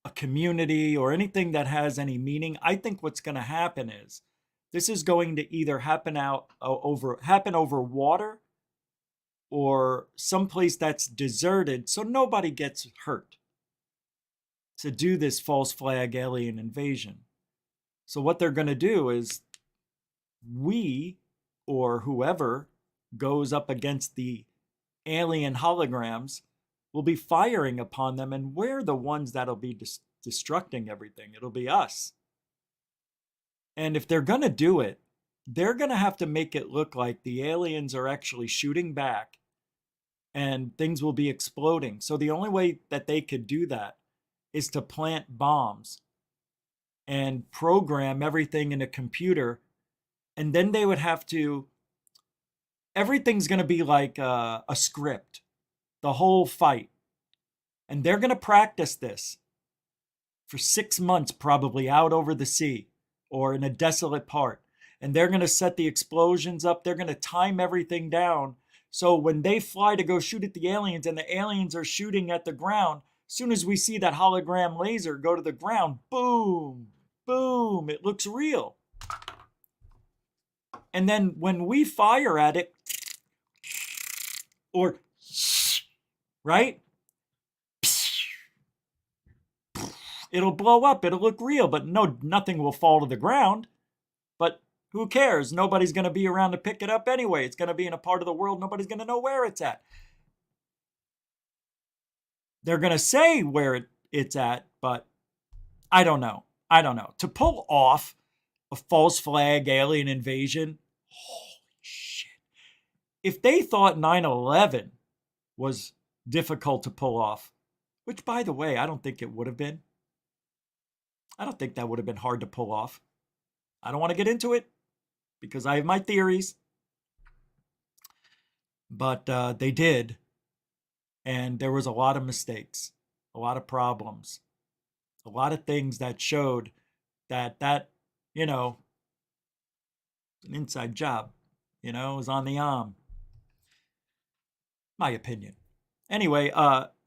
a community or anything that has any meaning. I think what's going to happen is this is going to either happen over water, or someplace that's deserted so nobody gets hurt, to do this false flag alien invasion. So what they're going to do is we, or whoever goes up against the alien holograms, will be firing upon them, and we're the ones that'll be destructing everything. It'll be us. And if they're going to do it, they're going to have to make it look like the aliens are actually shooting back and things will be exploding. So the only way that they could do that is to plant bombs and program everything in a computer. And then they would have to, everything's going to be like a script, the whole fight. And they're going to practice this for 6 months, probably out over the sea or in a desolate part. And they're going to set the explosions up. They're going to time everything down. So when they fly to go shoot at the aliens and the aliens are shooting at the ground, as soon as we see that hologram laser go to the ground, boom, boom, it looks real. And then when we fire at it, or, right? It'll blow up, it'll look real, but no, nothing will fall to the ground. But who cares? Nobody's going to be around to pick it up anyway. It's going to be in a part of the world nobody's going to know where it's at. They're going to say where it's at, but I don't know. I don't know. To pull off a false flag alien invasion, holy shit. If they thought 9/11 was difficult to pull off, which, by the way, I don't think it would have been. I don't think that would have been hard to pull off. I don't want to get into it because I have my theories. But they did. And there was a lot of mistakes, a lot of problems, a lot of things that showed that you know, an inside job, was on the arm. My opinion. Anyway,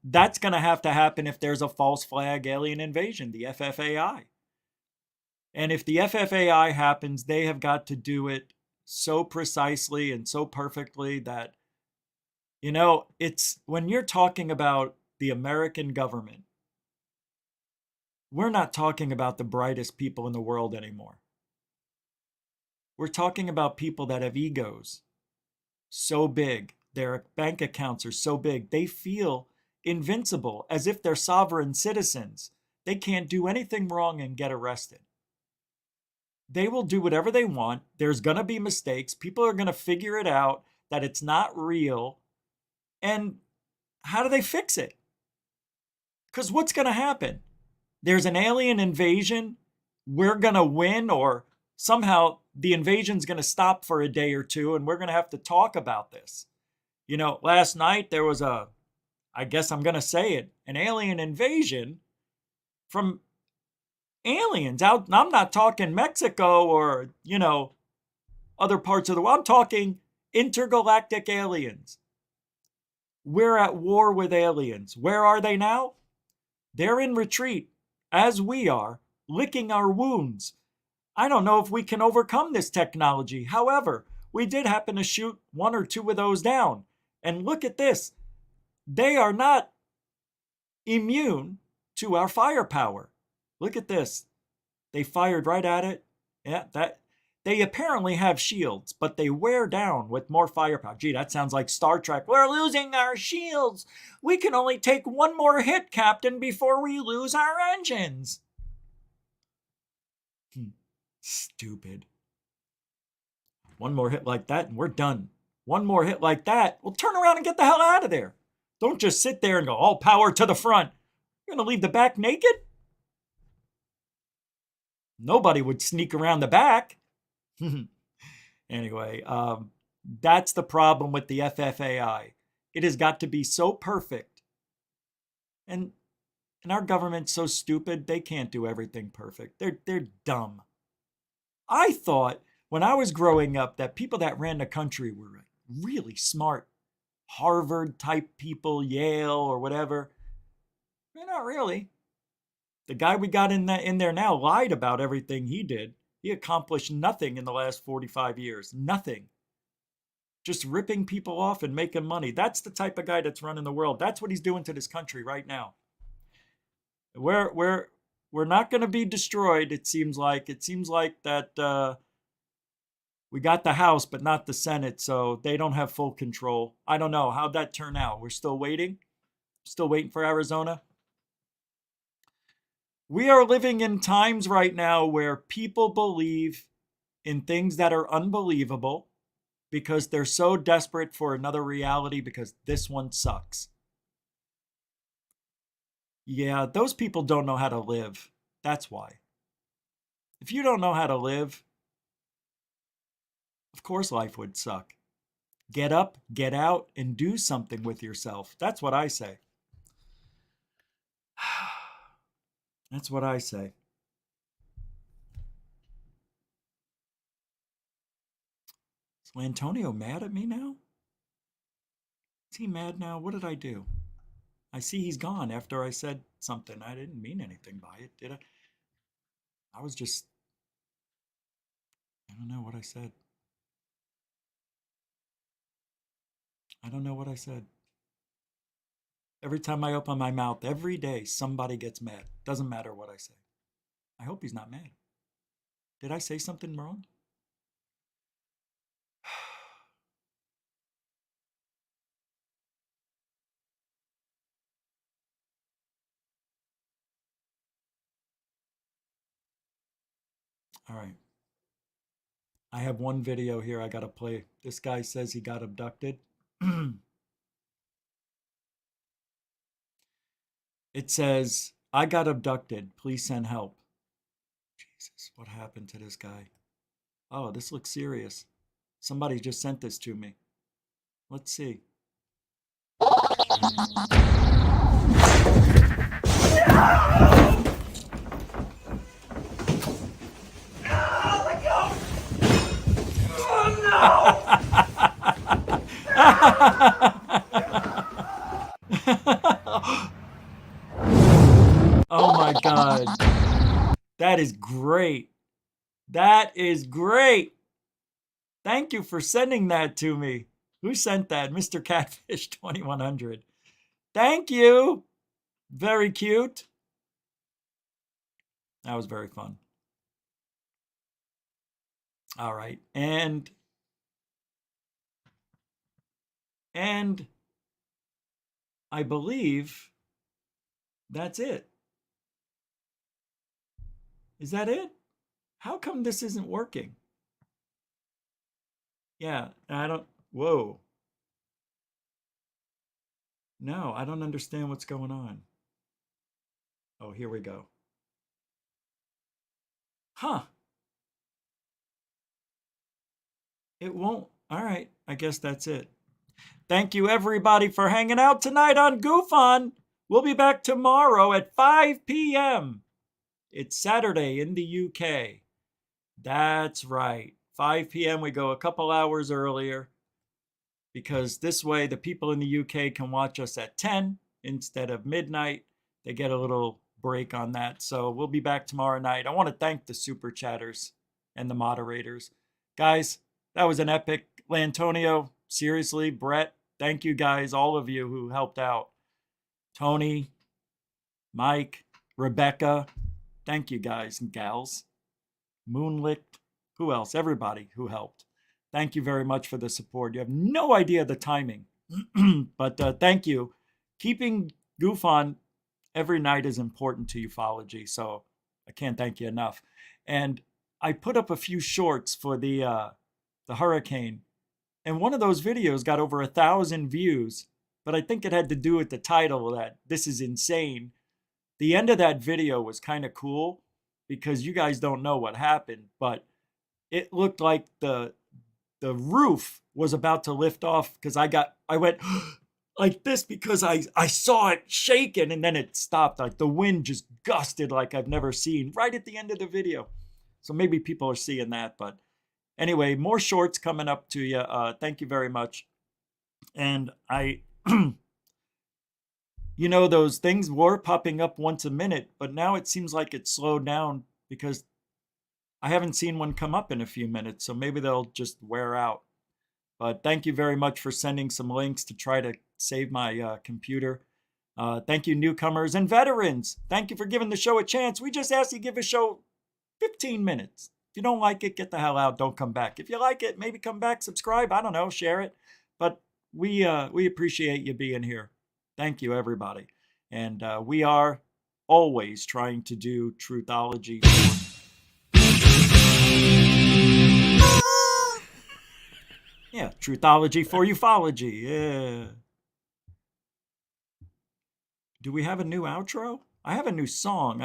that's going to have to happen if there's a false flag alien invasion, the FFAI. And if the FFAI happens, they have got to do it so precisely and so perfectly that, it's when you're talking about the American government, we're not talking about the brightest people in the world anymore. We're talking about people that have egos so big, their bank accounts are so big, they feel invincible, as if they're sovereign citizens. They can't do anything wrong and get arrested. They will do whatever they want. There's going to be mistakes. People are going to figure it out that it's not real. And how do they fix it? Because what's going to happen? There's an alien invasion. We're going to win, or somehow the invasion's going to stop for a day or two, and we're going to have to talk about this. Last night there was I guess I'm going to say it, an alien invasion from aliens out. I'm not talking Mexico or, other parts of the world. I'm talking intergalactic aliens. We're at war with aliens. Where are they now? They're in retreat, as we are, licking our wounds. I don't know if we can overcome this technology. However, we did happen to shoot 1 or 2 of those down. And look at this. They are not immune to our firepower. Look at this. They fired right at it. Yeah, they apparently have shields, but they wear down with more firepower. Gee, that sounds like Star Trek. We're losing our shields. We can only take 1 more hit, Captain, before we lose our engines. Stupid. 1 more hit like that and we're done. 1 more hit like that, well, turn around and get the hell out of there. Don't just sit there and go, all power to the front. You're going to leave the back naked? Nobody would sneak around the back. Anyway, that's the problem with the FFAI. It has got to be so perfect. And our government's so stupid, they can't do everything perfect. They're dumb. I thought when I was growing up that people that ran the country were really smart. Harvard type people, Yale or whatever. They're not really. The guy we got in there now lied about everything he did. He accomplished nothing in the last 45 years. Nothing. Just ripping people off and making money. That's the type of guy that's running the world. That's what he's doing to this country right now. We're not going to be destroyed, it seems like. It seems like that we got the House, but not the Senate, so they don't have full control. I don't know. How'd that turn out? We're still waiting? Still waiting for Arizona? We are living in times right now where people believe in things that are unbelievable because they're so desperate for another reality because this one sucks. Yeah, those people don't know how to live. That's why. If you don't know how to live, of course life would suck. Get up, get out, and do something with yourself. That's what I say. That's what I say. Is Lantonio mad at me now? Is he mad now? What did I do? I see he's gone after I said something. I didn't mean anything by it, did I? I was just... I don't know what I said. I don't know what I said. Every time I open my mouth, every day, somebody gets mad. Doesn't matter what I say. I hope he's not mad. Did I say something wrong? All right. I have one video here I gotta play. This guy says he got abducted. It says, I got abducted. Please send help. Jesus, what happened to this guy? Oh, this looks serious. Somebody just sent this to me. Let's see. Oh my God. That is great. That is great. Thank you for sending that to me. Who sent that? Mr. Catfish 2100. Thank you. Very cute. That was very fun. All right. And I believe that's it. Is that it? How come this isn't working? Yeah, I don't... Whoa. No, I don't understand what's going on. Oh, here we go. Huh. It won't. All right. I guess that's it. Thank you, everybody, for hanging out tonight on Goof On. We'll be back tomorrow at 5 p.m. It's Saturday in the UK. That's right. 5 p.m. We go a couple hours earlier because this way the people in the UK can watch us at 10 instead of midnight. They get a little break on that. So we'll be back tomorrow night. I want to thank the super chatters and the moderators. Guys, that was an epic. Lantonio, seriously, Brett, thank you guys, all of you who helped out. Tony, Mike, Rebecca, thank you guys and gals. Moonlit, who else? Everybody who helped. Thank you very much for the support. You have no idea the timing, but thank you. Keeping Goof On every night is important to ufology, so I can't thank you enough. And I put up a few shorts for the hurricane, and one of those videos got over 1,000 views, but I think it had to do with the title that this is insane. The end of that video was kind of cool because you guys don't know what happened, but it looked like the roof was about to lift off because I went like this because I saw it shaking and then it stopped. Like the wind just gusted like I've never seen right at the end of the video. So maybe people are seeing that, but anyway, more shorts coming up to you. Thank you very much. And I, you know, those things were popping up once a minute, but now it seems like it's slowed down because I haven't seen one come up in a few minutes. So maybe they'll just wear out. But thank you very much for sending some links to try to save my computer. Thank you, newcomers and veterans. Thank you for giving the show a chance. We just asked you to give a show 15 minutes. If you don't like it, get the hell out. Don't come back. If you like it, maybe come back, subscribe. I don't know, share it. But we appreciate you being here. Thank you, everybody. And we are always trying to do truthology. Yeah, truthology for ufology. Yeah. Do we have a new outro? I have a new song.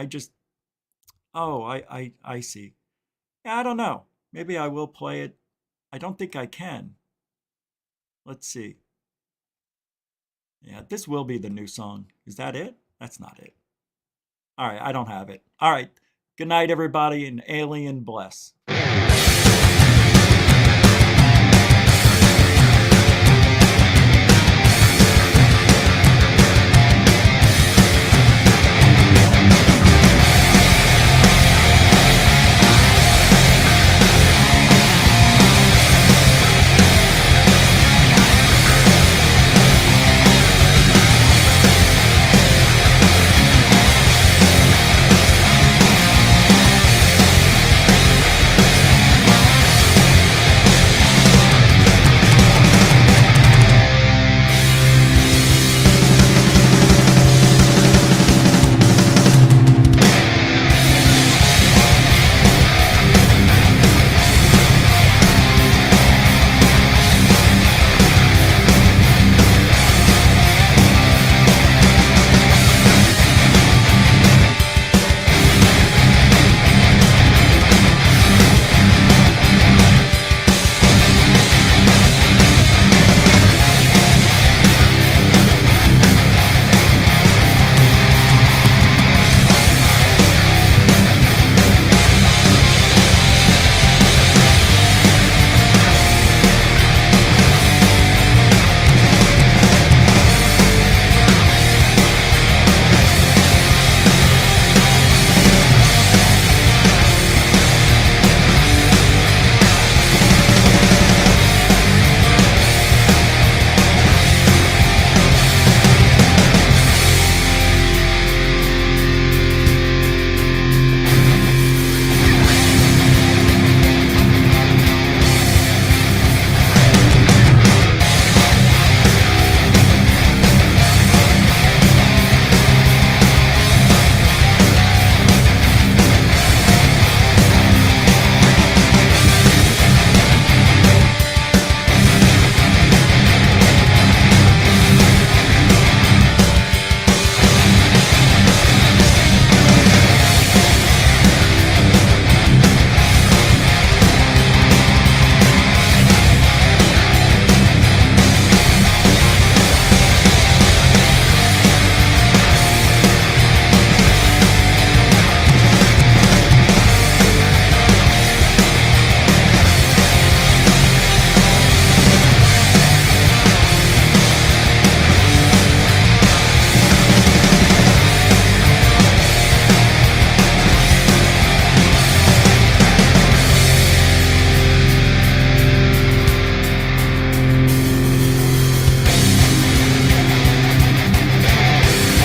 Oh, I see. Yeah, I don't know. Maybe I will play it. I don't think I can. Let's see. Yeah, this will be the new song. Is that it? That's not it. All right, I don't have it. All right. Good night, everybody, and alien bless.